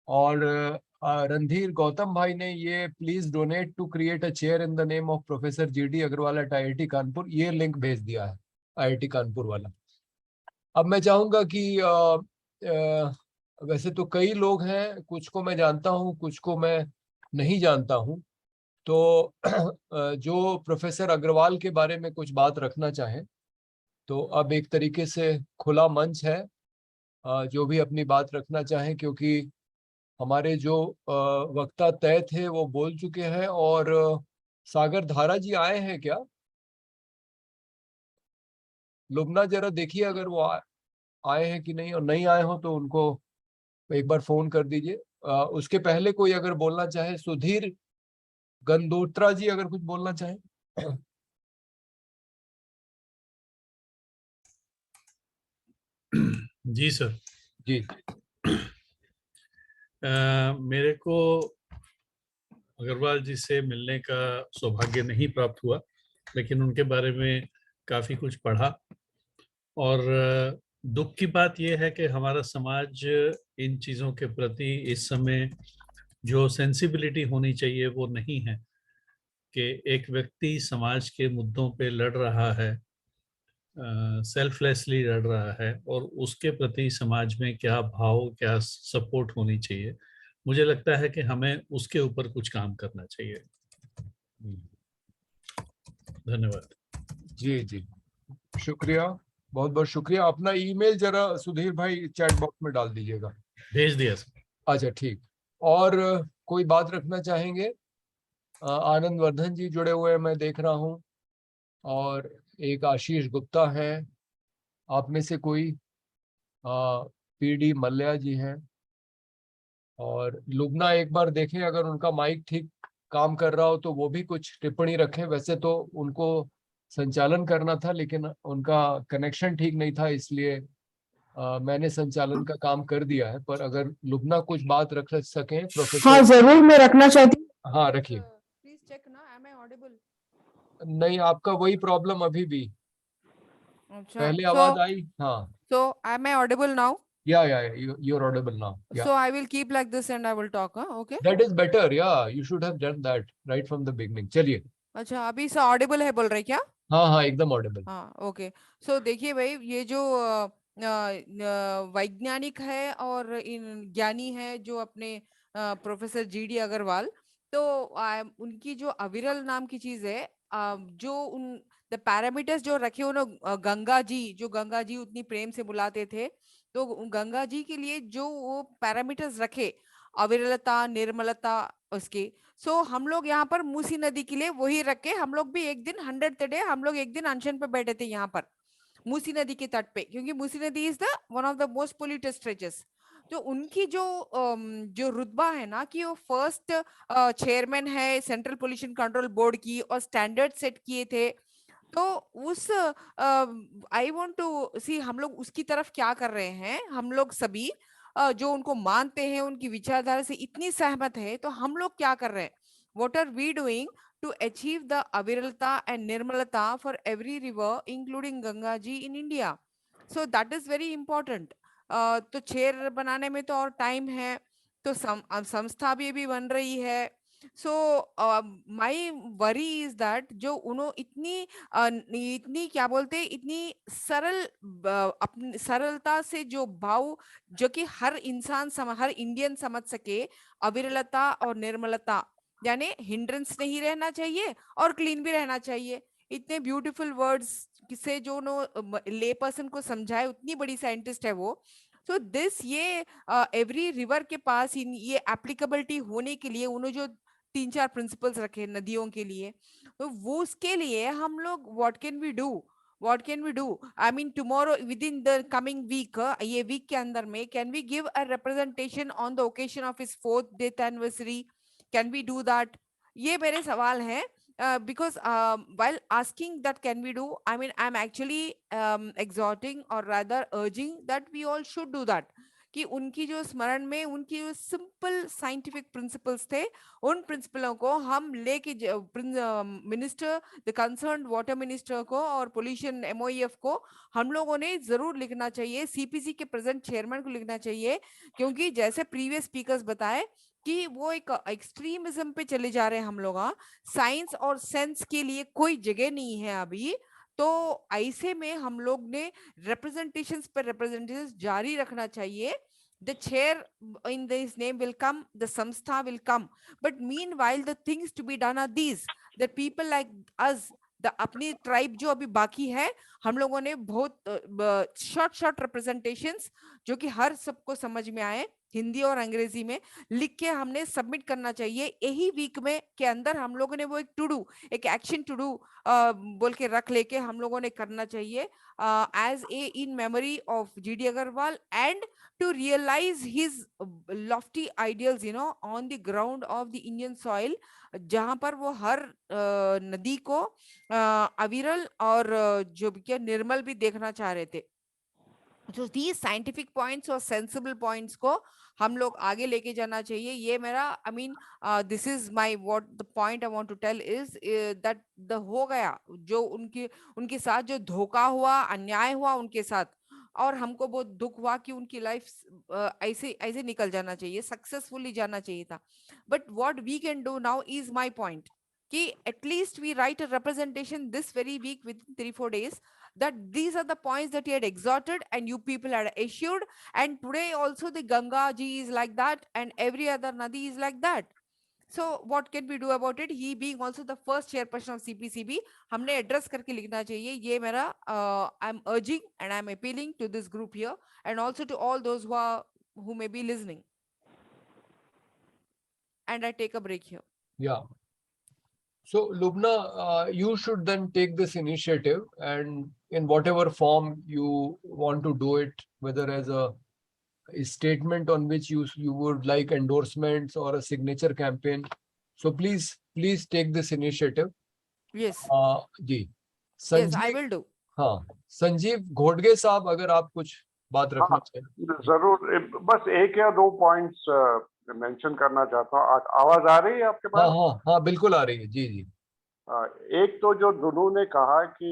A: और रणधीर गौतम भाई ने ये please donate to create a chair in the name of professor GD Agrawal at IIT Kanpur, ये लिंक भेज दिया है आईआईटी कानपुर वाला। अब मैं चाहूंगा कि वैसे तो कई लोग हैं, कुछ को मैं जानता हूँ कुछ को मैं नहीं जानता हूँ, तो जो प्रोफेसर अग्रवाल के बारे में कुछ बात रखना चाहें तो अब एक तरीके से खुला मंच है, जो भी अपनी बात रखना चाहें, क्योंकि हमारे जो वक्ता तय थे वो बोल चुके हैं। और सागर धारा जी आए हैं क्या? लुबना जरा देखिए अगर वो आए हैं कि नहीं, और नहीं आए हो तो उनको एक बार फोन कर दीजिए। उसके पहले कोई अगर बोलना चाहे, सुधीर गंदोत्रा जी अगर कुछ बोलना चाहे।
D: जी सर।
A: जी।
D: मेरे को अग्रवाल जी से मिलने का सौभाग्य नहीं प्राप्त हुआ, लेकिन उनके बारे में काफी कुछ पढ़ा। और दुख की बात यह है कि हमारा समाज इन चीजों के प्रति इस समय जो सेंसिबिलिटी होनी चाहिए वो नहीं है, कि एक व्यक्ति समाज के मुद्दों पे लड़ रहा है, सेल्फलेसली लड़ रहा है, और उसके प्रति समाज में क्या भाव, क्या सपोर्ट होनी चाहिए। मुझे लगता है कि हमें उसके ऊपर कुछ काम करना चाहिए। धन्यवाद।
A: जी जी, शुक्रिया, बहुत बहुत शुक्रिया। अपना ईमेल जरा सुधीर भाई चैट बॉक्स में डाल दीजिएगा।
D: भेज दिया सर।
A: अच्छा ठीक। और कोई बात रखना चाहेंगे? आनंद वर्धन जी जुड़े हुए हैं मैं देख रहा हूँ, और एक आशीष गुप्ता है। आप में से कोई? पीडी मल्ल्या जी हैं, और लुबना एक बार देखें अगर उनका माइक ठीक काम कर रहा हो तो वो भी कुछ टिप्पणी रखें। वैसे तो उनको संचालन करना था, लेकिन उनका कनेक्शन ठीक नहीं था, इसलिए मैंने संचालन का काम कर दिया है। पर अगर लुबना कुछ बात रख सकें
C: हाँ
A: प्रोफेसर।
C: जरूर, मैं रखना चाहती हूँ।
A: हाँ रखिए।
C: प्लीज चेक ना, एम आई ऑडिबल?
A: नहीं, आपका वही प्रॉब्लम अभी भी।
C: अच्छा,
A: पहले आवाज आई। हाँ,
C: so am I audible now?
A: या you're audible now. Yeah,
C: So I will keep like this and I will talk, okay?
A: that is better. Yeah, you should have done that right from the beginning. चलिए।
C: अच्छा, अभी से Audible है बोल रहे क्या?
A: हाँ हाँ, एकदम ऑडिबल।
C: हाँ, ओके। सो देखिए भाई, ये जो वैज्ञानिक है और इन ज्ञानी है जो अपने प्रोफेसर जीडी अग्रवाल, तो उनकी जो अविरल नाम की चीज है, जो उन द पैरामीटर्स जो रखे उन्होंने, गंगा जी, जो गंगा जी उतनी प्रेम से बुलाते थे, तो गंगा जी के लिए जो वो पैरामीटर्स रखे, अविरलता, निर्मलता, उसके, सो हम लोग यहाँ पर मूसी नदी के लिए वही रख के, हम लोग भी एक दिन 100th डे हम लोग एक दिन अनशन पे बैठे थे यहाँ पर मूसी नदी के तट पे, क्योंकि मूसी नदी is the one of the most polluted stretches. तो उनकी जो रुतबा है ना, कि वो फर्स्ट चेयरमैन है सेंट्रल पोल्यूशन कंट्रोल बोर्ड की, और स्टैंडर्ड सेट किए थे। तो उस आई वांट टू सी, हम लोग उसकी तरफ क्या कर रहे हैं, हम लोग सभी जो उनको मानते हैं, उनकी विचारधारा से इतनी सहमत है, तो हम लोग क्या कर रहे हैं, what are we doing to achieve the अविरलता एंड निर्मलता for every river including Ganga ji in India? So that is very important. तो चेयर बनाने में तो और टाइम है, तो संस्था भी अभी बन रही है। सो माई वरी इज दैट जो उन्होंने इतनी क्या बोलते हैं, इतनी सरल अपनी सरलता से जो भाव, जो कि हर इंसान हर इंडियन समझ सके, अविरलता और निर्मलता, यानी हिंड्रेंस नहीं रहना चाहिए और क्लीन भी रहना चाहिए। इतने ब्यूटीफुल वर्ड्स से जो ले पर्सन को समझाए, उतनी बड़ी साइंटिस्ट है वो। सो दिस ये एवरी रिवर के पास ये एप्लीकेबिलिटी होने के लिए उन्होंने जो 3-4 प्रिंसिपल्स रखे नदियों के लिए, तो वो उसके लिए हम लोग what can we do, I mean tomorrow with in the coming week, ये वीक के अंदर में, can we give a representation on the occasion of his 4th death anniversary? Can we do that? ये मेरे सवाल है। Because while asking that can we do, I mean I'm actually exhorting or rather urging that we all should do that, कि उनकी जो स्मरण में उनकी जो सिंपल साइंटिफिक प्रिंसिपल्स थे, उन प्रिंसिपलों को हम लेके minister, the concerned water minister को और पोल्यूशन MOEF को हम लोगों ने जरूर लिखना चाहिए, CPC के प्रेजेंट चेयरमैन को लिखना चाहिए, क्योंकि जैसे प्रीवियस स्पीकर्स बताए कि वो एक एक्सट्रीमिज्म पे चले जा रहे हैं हम लोग। साइंस और सेंस के लिए कोई जगह नहीं है अभी। तो ऐसे में हम लोग ने रिप्रेजेंटेशंस पर रिप्रेजेंटेशंस जारी रखना चाहिए। The chair in this name will come, the samstha will come, but meanwhile the things to be done are these, that people like us, the अपनी ट्राइब जो अभी बाकी है, हम लोगों ने बहुत शॉर्ट रिप्रेजेंटेशंस जो कि हर सबको समझ में आए, हिंदी और अंग्रेजी में लिख के हमने सबमिट करना चाहिए। यही वीक में के अंदर हम लोगों ने वो एक एक्शन टू डू बोल के रख लेके हम लोगों ने करना चाहिए, as a in memory of GD Agrawal and to realize his lofty ideals, on the ground of the Indian soil, जहां पर वो हर नदी को अविरल और जो क्या निर्मल भी देखना चाह रहे थे। तो these scientific points और sensible points को हम लोग आगे लेके जाना चाहिए। ये मेरा this is my what the point I want to tell is that the हो गया जो उनके साथ जो धोखा हुआ, अन्याय हुआ उनके साथ, और हमको बहुत दुख हुआ कि उनकी लाइफ ऐसे निकल जाना चाहिए, सक्सेसफुली जाना चाहिए था। But what we can do now is my point, कि at least we write a representation this very week with 3-4 days that these are the points that he had exhorted and you people had issued, and today also the Ganga ji is like that and every other nadi is like that. So what can we do about it? He being also the first chairperson of CPCB, हमने address करके लिखना चाहिए. ये मेरा I'm urging and I'm appealing to this group here and also to all those who may be listening. And I take a break here.
A: Yeah. So Lubna, you should then take this initiative, and in whatever form you want to do it, whether as a statement on which you would like endorsements or a signature campaign. So please take this initiative.
C: Yes.
A: Ji.
C: Yes, I will do.
A: हाँ, संजीव घोटगे साहब, अगर आप कुछ बात रखना चाहें.
H: जरूर, बस एक या दो पॉइंट्स मेंशन करना चाहता हूँ. आवाज आ रही है आपके पास?
A: हाँ, बिल्कुल आ रही है. जी.
H: एक तो जो दुनू ने कहा कि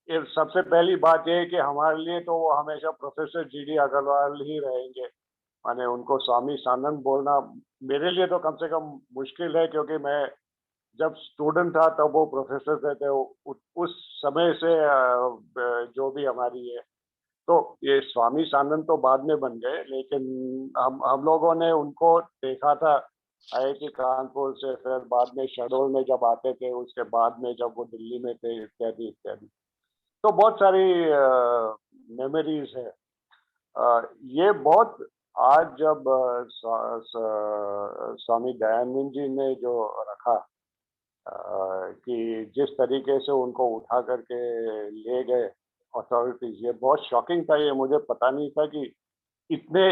H: सबसे पहली बात ये है कि हमारे लिए तो वो हमेशा प्रोफेसर जीडी अग्रवाल ही रहेंगे. माने उनको स्वामी सानंद बोलना मेरे लिए तो कम से कम मुश्किल है, क्योंकि मैं जब स्टूडेंट था तब वो प्रोफेसर थे. उस समय से जो भी हमारी है, तो ये स्वामी सानंद तो बाद में बन गए, लेकिन हम लोगों ने उनको देखा था IIT कानपुर से, फिर बाद में शहडोल में जब आते थे, उसके बाद में जब वो दिल्ली में थे, इत्यादि इत्यादि. तो बहुत सारी मेमोरीज है. ये बहुत आज जब स्वामी दयानंद जी ने जो रखा कि जिस तरीके से उनको उठा करके ले गए अथॉरिटीज, ये बहुत शॉकिंग था. ये मुझे पता नहीं था कि इतने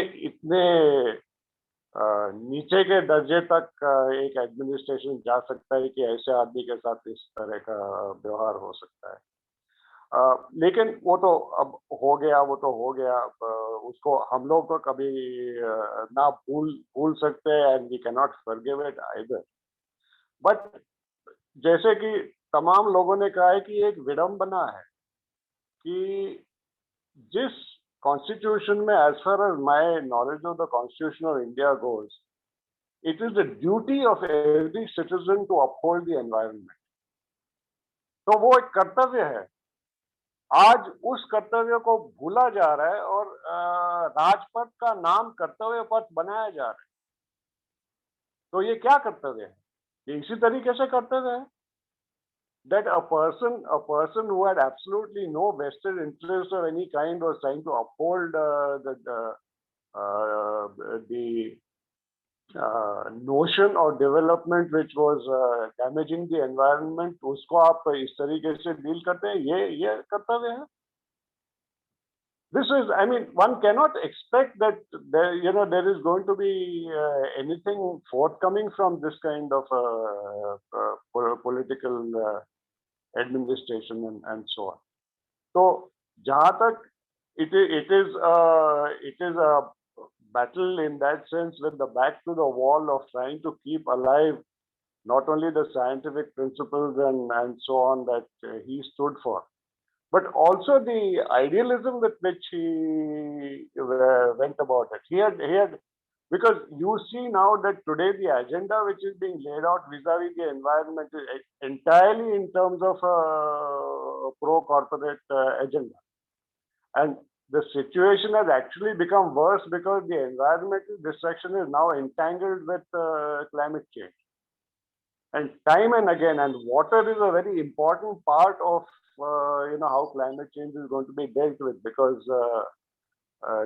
H: नीचे के दर्जे तक एक एडमिनिस्ट्रेशन जा सकता है कि ऐसे आदमी के साथ इस तरह का व्यवहार हो सकता है. लेकिन वो तो अब हो गया, वो तो हो गया. उसको हम लोग तो कभी ना भूल सकते हैं, and we can not forgive it either. But जैसे कि तमाम लोगों ने कहा है कि एक विडंबना है कि जिस कॉन्स्टिट्यूशन में, as far as my knowledge of the constitution of India goes, it is the duty of every citizen to uphold the environment. तो वो एक कर्तव्य है. आज उस कर्तव्य को भूला जा रहा है और राजपथ का नाम कर्तव्य पथ बनाया जा रहा है. तो ये क्या कर्तव्य है? ये इसी तरीके से कर्तव्य है that a person who had absolutely no vested interest of any kind was trying to uphold the notion of development which was damaging the environment. उसको आप इस तरीके से डील करते हैं, ये कर्तव्य है. This is, I mean, one cannot expect that there is going to be anything forthcoming from this kind of political administration and so on. So, जहाँ तक it is a battle in that sense, with the back to the wall of trying to keep alive not only the scientific principles and so on that he stood for, but also the idealism with which he went about it. He had, because you see now that today the agenda which is being laid out vis-a-vis the environment is entirely in terms of a pro-corporate agenda. And the situation has actually become worse because the environmental destruction is now entangled with climate change. And time and again, and water is a very important part of how climate change is going to be dealt with, because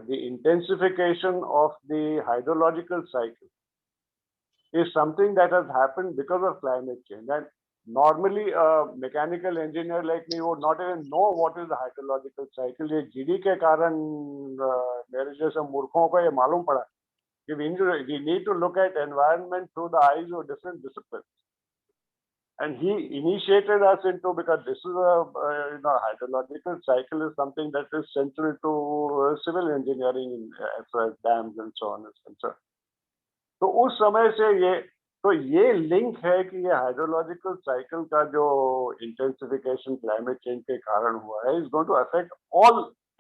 H: the intensification of the hydrological cycle is something that has happened because of climate change. And normally a mechanical engineer like me would not even know what is the hydrological cycle. ये GD के कारण मेरे जैसे मूर्खों को ये मालूम पड़ा कि we need to look at environment through the eyes of different disciplines. And he initiated us into, because this is a hydrological cycle is something that is central to civil engineering as far as dams and so on is concerned. तो उस समय से ये link है कि ये hydrological cycle का जो इंटेंसिफिकेशन क्लाइमेट चेंज के कारण हुआ है, is going to affect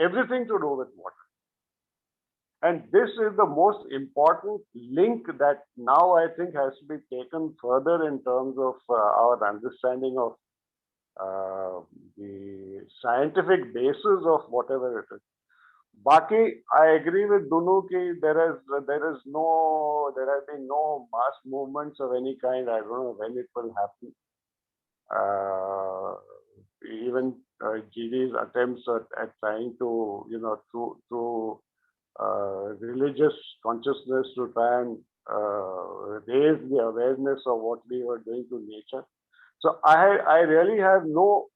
H: everything to do with water. And this is the most important link that now I think has to be taken further in terms of our understanding of the scientific basis of whatever it is. Baki, I agree with Dunu ki there have been no mass movements of any kind. I don't know when it will happen. Even GD's attempts at trying to, through religious consciousness to try and raise the awareness of what we were doing to nature. So I really have no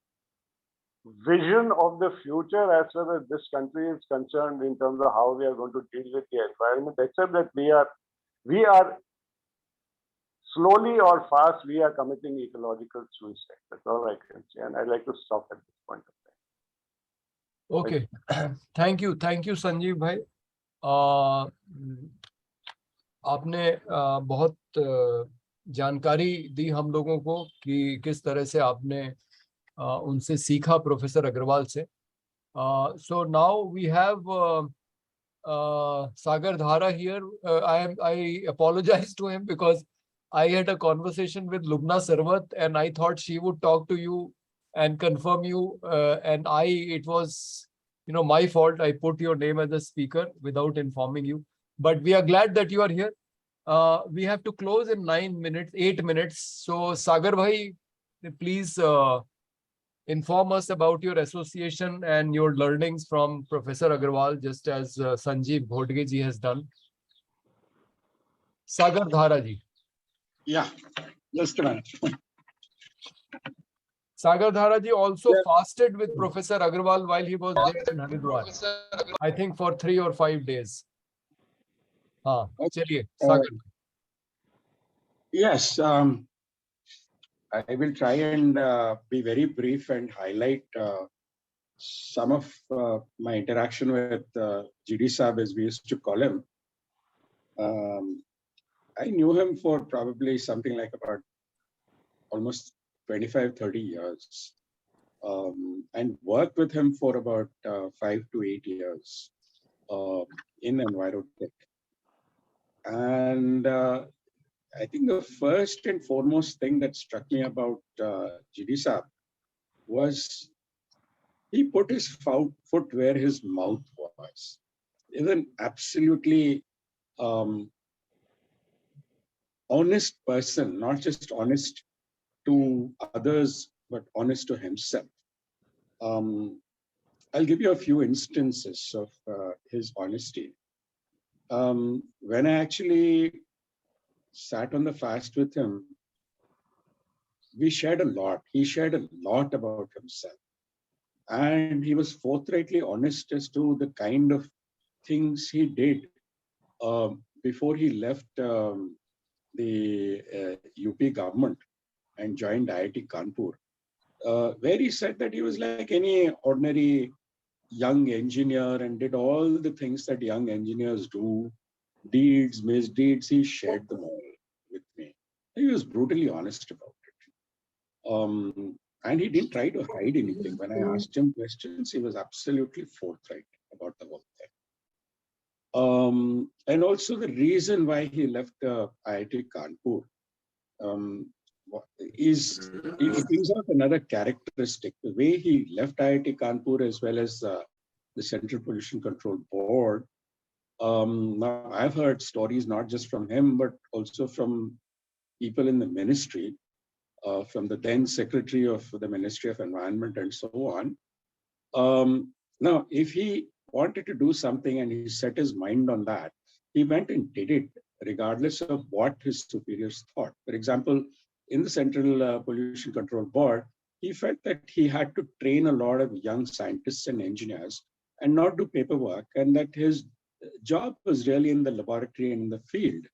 H: vision of the future as far as this country is concerned in terms of how we are going to deal with the environment, except that we are slowly or fast, we are committing ecological suicide. That's all I can say. And I'd like to stop at this point of time.
A: Okay. Thank you, Sanjeev bhai. आपने बहुत जानकारी दी हम लोगों को कि किस तरह से आपने उनसे सीखा, प्रोफेसर अग्रवाल से. So now we have Sagar Dhara here. I apologize to him because I had a conversation with Lubna Sarwath and I thought she would talk to you and confirm you. And it was, my fault. I put your name as a speaker without informing you. But we are glad that you are here. We have to close in 8 minutes. So Sagar bhai, please inform us about your association and your learnings from Professor Agrawal, just as Sanjeev Ghodge ji has done. Sagar Dhara ji.
I: Yeah, just a minute.
A: Sagar Dhara ji also fasted with Professor Agrawal while he was there in Haridwar. I think for 3 or 5 days. Chaliye, Sagar.
I: Yes, I will try and be very brief and highlight some of my interaction with GD Saab, as we used to call him. I knew him for probably something like about almost 25-30 years, and worked with him for about 5 to 8 years in Environmentalist. And I think the first and foremost thing that struck me about GD Saab was he put his foot where his mouth was. He's an absolutely honest person, not just honest to others, but honest to himself. I'll give you a few instances of his honesty. When I actually sat on the fast with him, we shared a lot. He shared a lot about himself. And he was forthrightly honest as to the kind of things he did before he left the UP government and joined IIT Kanpur, where he said that he was like any ordinary young engineer and did all the things that young engineers do, deeds, misdeeds. He shared them all with me. He was brutally honest about it. And he didn't try to hide anything. When I asked him questions, he was absolutely forthright about the whole thing. And also the reason why he left IIT Kanpur is it brings out another characteristic. The way he left IIT Kanpur as well as the Central Pollution Control Board. Now, I've heard stories not just from him, but also from people in the ministry, from the then Secretary of the Ministry of Environment and so on. Now, if he wanted to do something and he set his mind on that, he went and did it regardless of what his superiors thought. For example, in the Central Pollution Control Board, he felt that he had to train a lot of young scientists and engineers and not do paperwork, and that his job was really in the laboratory and in the field.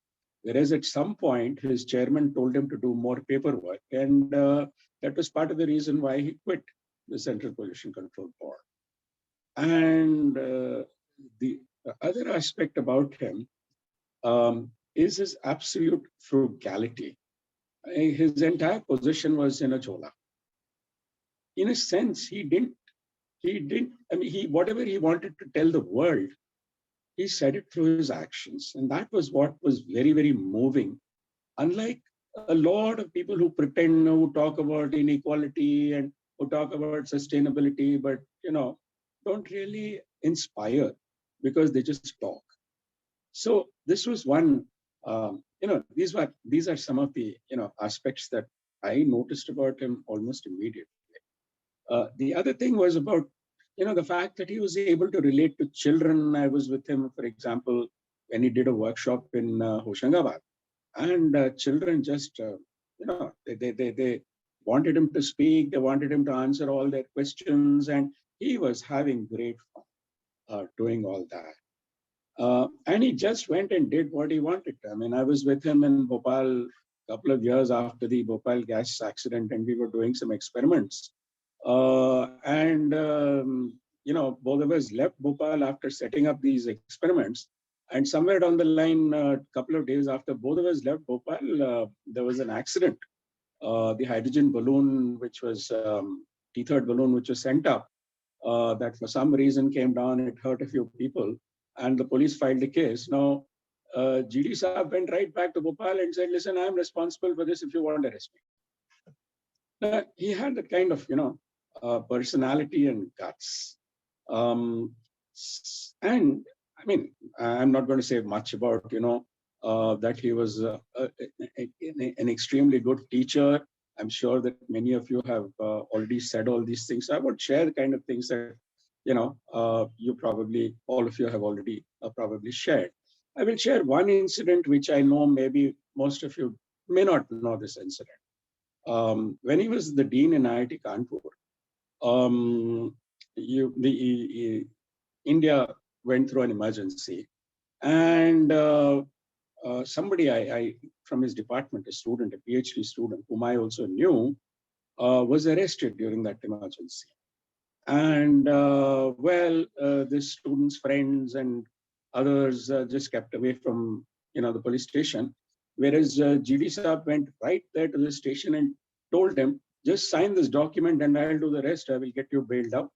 I: Whereas at some point, his chairman told him to do more paperwork, and that was part of the reason why he quit the Central Pollution Control Board. And the other aspect about him is his absolute frugality. His entire position was in a chola. In a sense, he didn't, I mean, whatever he wanted to tell the world, he said it through his actions. And that was what was very, very moving. Unlike a lot of people who pretend, who talk about inequality and who talk about sustainability, but, don't really inspire. because they just talk. So this was one, these are some of the, aspects that I noticed about him almost immediately. The other thing was about, the fact that he was able to relate to children. I was with him, for example, when he did a workshop in Hoshangabad, and children just, they wanted him to speak, they wanted him to answer all their questions, and he was having great fun doing all that. And he just went and did what he wanted. I mean, I was with him in Bhopal a couple of years after the Bhopal gas accident, and we were doing some experiments. Both of us left Bhopal after setting up these experiments. And somewhere down the line, a couple of days after both of us left Bhopal, there was an accident. The hydrogen balloon, which was T-3rd balloon, which was sent up, that for some reason came down, it hurt a few people, and the police filed a case. Now, GD Saab went right back to Bhopal and said, listen, I'm responsible for this if you want to arrest me. He had that kind of, personality and guts. And I mean, I'm not going to say much about, that he was an extremely good teacher. I'm sure that many of you have already said all these things. I would share the kind of things that, you probably, all of you have already probably shared. I will share one incident which I know maybe most of you may not know this incident. When he was the dean in IIT Kanpur, India went through an emergency, and somebody I from his department, a student, a PhD student, whom I also knew, was arrested during that emergency. And this student's friends and others just kept away from the police station, whereas GD Saab went right there to the station and told him, just sign this document and I'll do the rest. I will get you bailed out.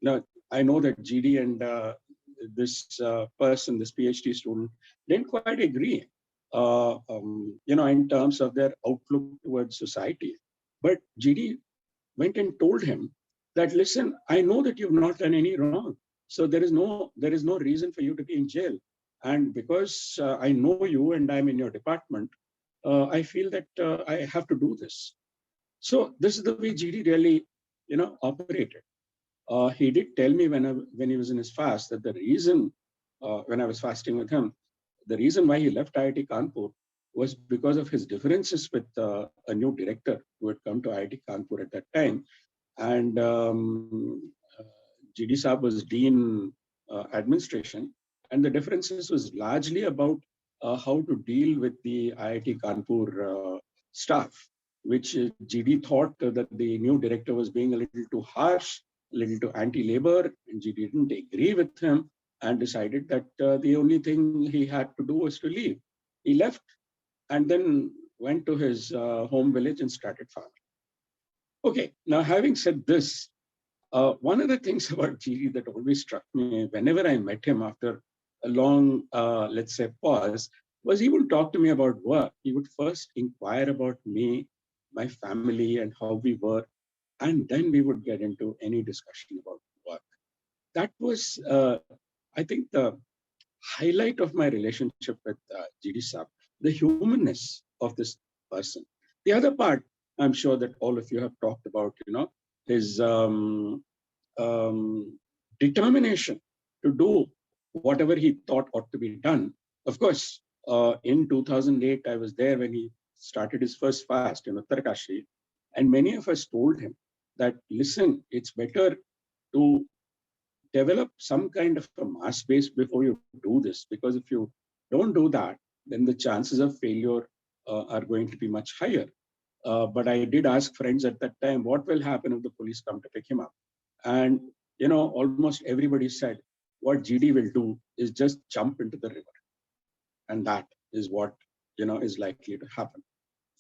I: Now, I know that GD and this person, this PhD student, didn't quite agree, in terms of their outlook towards society. But GD went and told him that, listen, I know that you've not done any wrong. So there is no reason for you to be in jail. And because I know you and I'm in your department, I feel that I have to do this. So this is the way GD really, operated. He did tell me when he was in his fast that the reason, when I was fasting with him, the reason why he left IIT Kanpur was because of his differences with a new director who had come to IIT Kanpur at that time. And GD Saab was Dean Administration. And the differences was largely about how to deal with the IIT Kanpur staff, which GD thought that the new director was being a little too harsh, a little too anti-labor, and GD didn't agree with him and decided that the only thing he had to do was to leave. He left and then went to his home village and started farming. Okay, now having said this, one of the things about GD that always struck me whenever I met him after a long, let's say, pause, was he would talk to me about work. He would first inquire about me, my family, and how we were, and then we would get into any discussion about work. That was, I think, the highlight of my relationship with GD Saab, the humanness of this person. The other part, I'm sure that all of you have talked about, his determination to do whatever he thought ought to be done. Of course, in 2008, I was there when he started his first fast in Uttarakashi, and many of us told him that, listen, it's better to develop some kind of a mass base before you do this, because if you don't do that, then the chances of failure are going to be much higher. But I did ask friends at that time, what will happen if the police come to pick him up? And, almost everybody said, what GD will do is just jump into the river. And that is what, is likely to happen.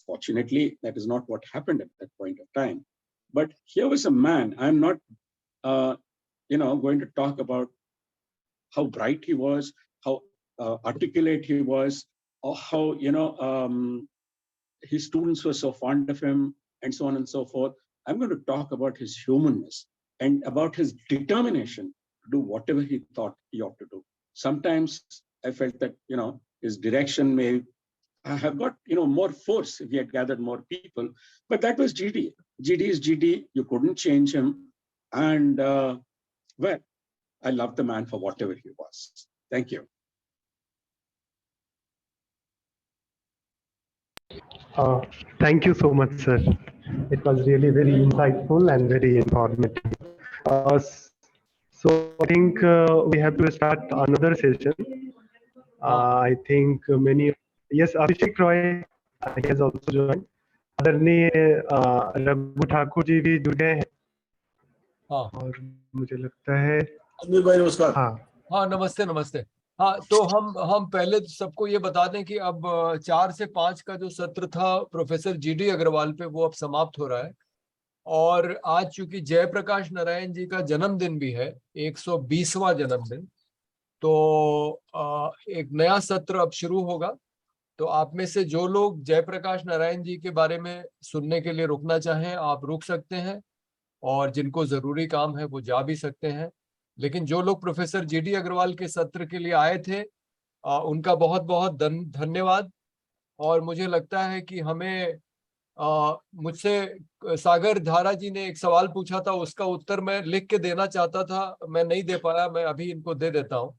I: Fortunately, that is not what happened at that point of time. But here was a man, I'm not, going to talk about how bright he was, how articulate he was, or how, his students were so fond of him, and so on and so forth. I'm going to talk about his humanness and about his determination to do whatever he thought he ought to do. Sometimes I felt that, his direction may have got, more force if he had gathered more people, but that was GD. GD is GD. You couldn't change him. And well, I love the man for whatever he was. Thank you.
F: Thank you so much, sir. It was really very insightful and very informative. So I think we have to start another session. I think yes, Abhishek Roy, he has also joined. आदरणीय रघु ठाकुर जी भी जुड़ गए हैं और मुझे लगता है
A: हाँ नमस्ते नमस्ते। हाँ तो हम पहले सबको ये बता दें कि अब 4 से 5 का जो सत्र था प्रोफेसर जीडी अग्रवाल पे वो अब समाप्त हो रहा है और आज चूंकि जयप्रकाश नारायण जी का जन्मदिन भी है 120वां जन्मदिन, तो एक नया सत्र अब शुरू होगा। तो आप में से जो लोग जयप्रकाश नारायण जी के बारे में सुनने के लिए रुकना चाहें आप रुक सकते हैं और जिनको जरूरी काम है वो जा भी सकते हैं। लेकिन जो लोग प्रोफेसर जीडी अग्रवाल के सत्र के लिए आए थे उनका बहुत बहुत धन्यवाद। और मुझे लगता है कि हमें मुझसे सागर धारा जी ने एक सवाल पूछा था, उसका उत्तर मैं लिख के देना चाहता था, मैं नहीं दे पाया, मैं अभी इनको दे देता हूँ।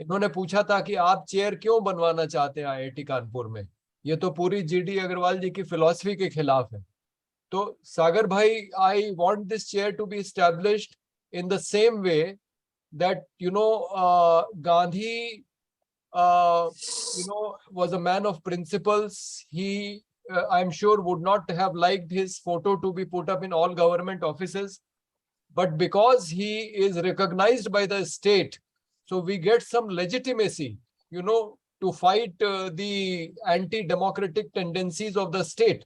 A: इन्होंने पूछा था कि आप चेयर क्यों बनवाना चाहते हैं आईआईटी कानपुर में, ये तो पूरी जीडी अग्रवाल जी की फिलॉसफी के खिलाफ है। तो सागर भाई, I want this chair to be established in the same way that Gandhi was a man of principles. He I'm sure would not have liked his photo to be put up in all government offices, but because he is recognized by the state, so we get some legitimacy, to fight the anti-democratic tendencies of the state.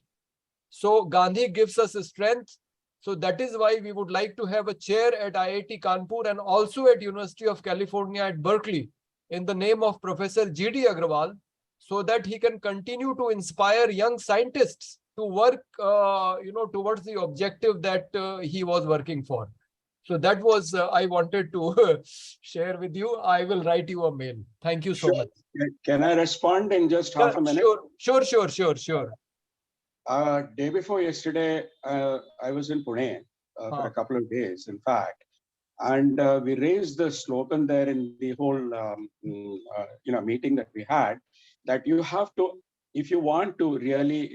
A: So Gandhi gives us strength. So that is why we would like to have a chair at IIT Kanpur and also at University of California at Berkeley in the name of Professor G.D. Agrawal, so that he can continue to inspire young scientists to work, towards the objective that he was working for. So that was, I wanted to share with you. I will write you a mail. Thank you so much.
I: Can I respond in just half a minute?
A: Sure.
I: Day before yesterday, I was in Pune for a couple of days, in fact. And we raised the slogan there in the whole, meeting that we had, that you have to, if you want to really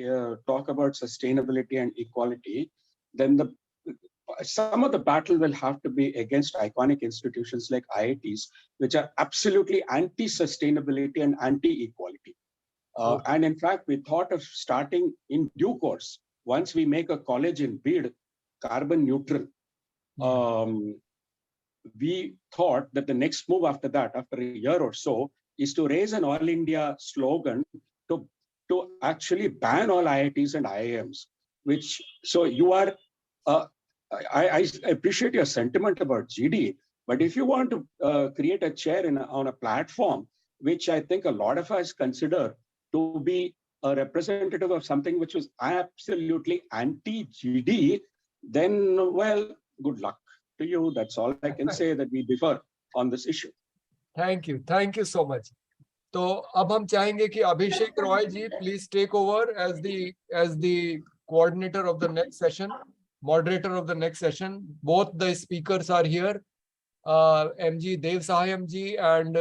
I: talk about sustainability and equality, then some of the battle will have to be against iconic institutions like IITs, which are absolutely anti-sustainability and anti-equality. And in fact, we thought of starting in due course, once we make a college in Bid carbon neutral. We thought that the next move after that, after a year or so, is to raise an all India slogan to actually ban all IITs and IIMs, so you are, I appreciate your sentiment about GD, but if you want to create a chair on a platform, which I think a lot of us consider to be a representative of something which was absolutely anti-GD, then, well, good luck to you. That's all I can say, that we differ on this issue.
A: Thank you so much. तो अब हम चाहेंगे कि अभिषेक रॉय जी please take over as the coordinator of the next session, moderator of the next session. Both the speakers are here, MG Dev Sahayam ji and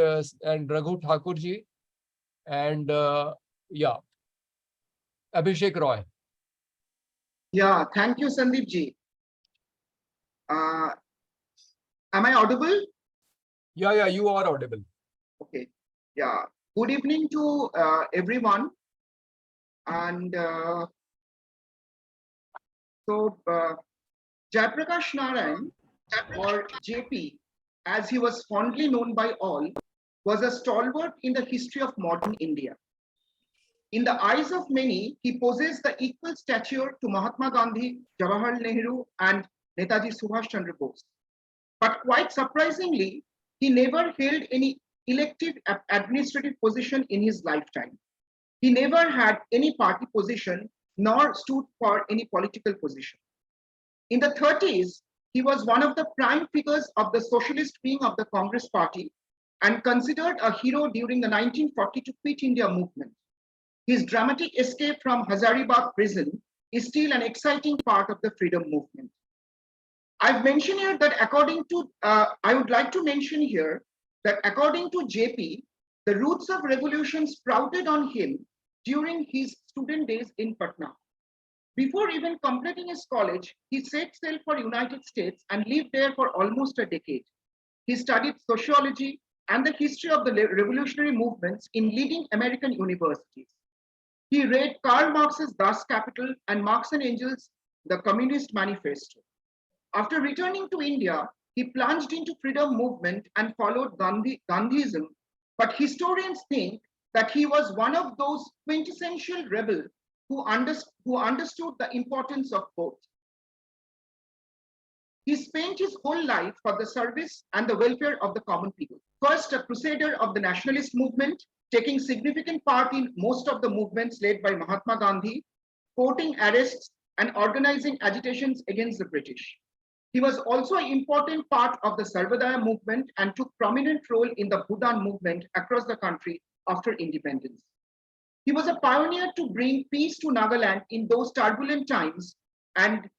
A: Raghu Thakur ji, and Abhishek Roy.
J: Yeah, thank you, Sandeep ji. Am I audible?
A: Yeah, you are audible.
J: Okay. Yeah. Good evening to everyone. And Jayaprakash Narayan, or JP, as he was fondly known by all, was a stalwart in the history of modern India. In the eyes of many, he possessed the equal stature to Mahatma Gandhi, Jawaharlal Nehru, and Netaji Subhash Chandra Bose. But quite surprisingly, he never held any elective administrative position in his lifetime. He never had any party position, nor stood for any political position. In the 30s, he was one of the prime figures of the socialist wing of the Congress Party and considered a hero during the 1942 Quit India movement. His dramatic escape from Hazaribagh prison is still an exciting part of the freedom movement. I've mentioned here that I would like to mention here that according to JP, the roots of revolution sprouted on him during his student days in Patna. Before even completing his college, he set sail for United States and lived there for almost a decade. He studied sociology and the history of the revolutionary movements in leading American universities. He read Karl Marx's Das Kapital and Marx and Engels' The Communist Manifesto. After returning to India, he plunged into freedom movement and followed Gandhism, but historians think that he was one of those quintessential rebels who understood the importance of both. He spent his whole life for the service and the welfare of the common people. First, a crusader of the nationalist movement, taking significant part in most of the movements led by Mahatma Gandhi, courting arrests and organizing agitations against the British. He was also an important part of the Sarvath movement and took prominent role in the Bhutan movement across the country after independence. He was a pioneer to bring peace to Nagaland in those turbulent times and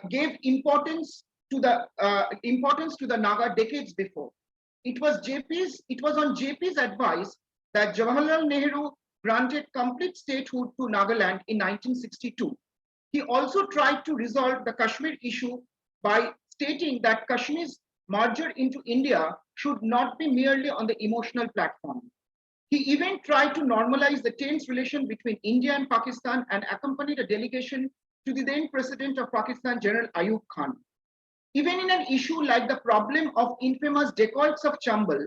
J: gave importance to the Naga decades before. It was on JP's advice that Jawaharlal Nehru granted complete statehood to Nagaland in 1962. He also tried to resolve the Kashmir issue by stating that Kashmir's merger into India should not be merely on the emotional platform. He even tried to normalize the tense relation between India and Pakistan and accompanied a delegation to the then President of Pakistan, General Ayub Khan. Even in an issue like the problem of infamous dacoits of Chambal,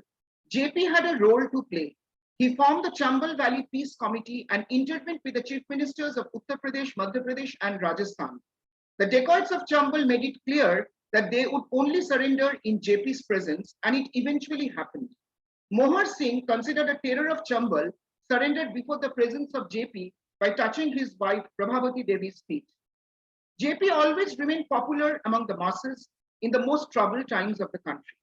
J: JP had a role to play. He formed the Chambal Valley Peace Committee and intervened with the chief ministers of Uttar Pradesh, Madhya Pradesh, and Rajasthan. The dacoits of Chambal made it clear that they would only surrender in JP's presence, and it eventually happened. Mohar Singh, considered a terror of Chambal, surrendered before the presence of JP by touching his wife Prabhavati Devi's feet. JP always remained popular among the masses in the most troubled times of the country.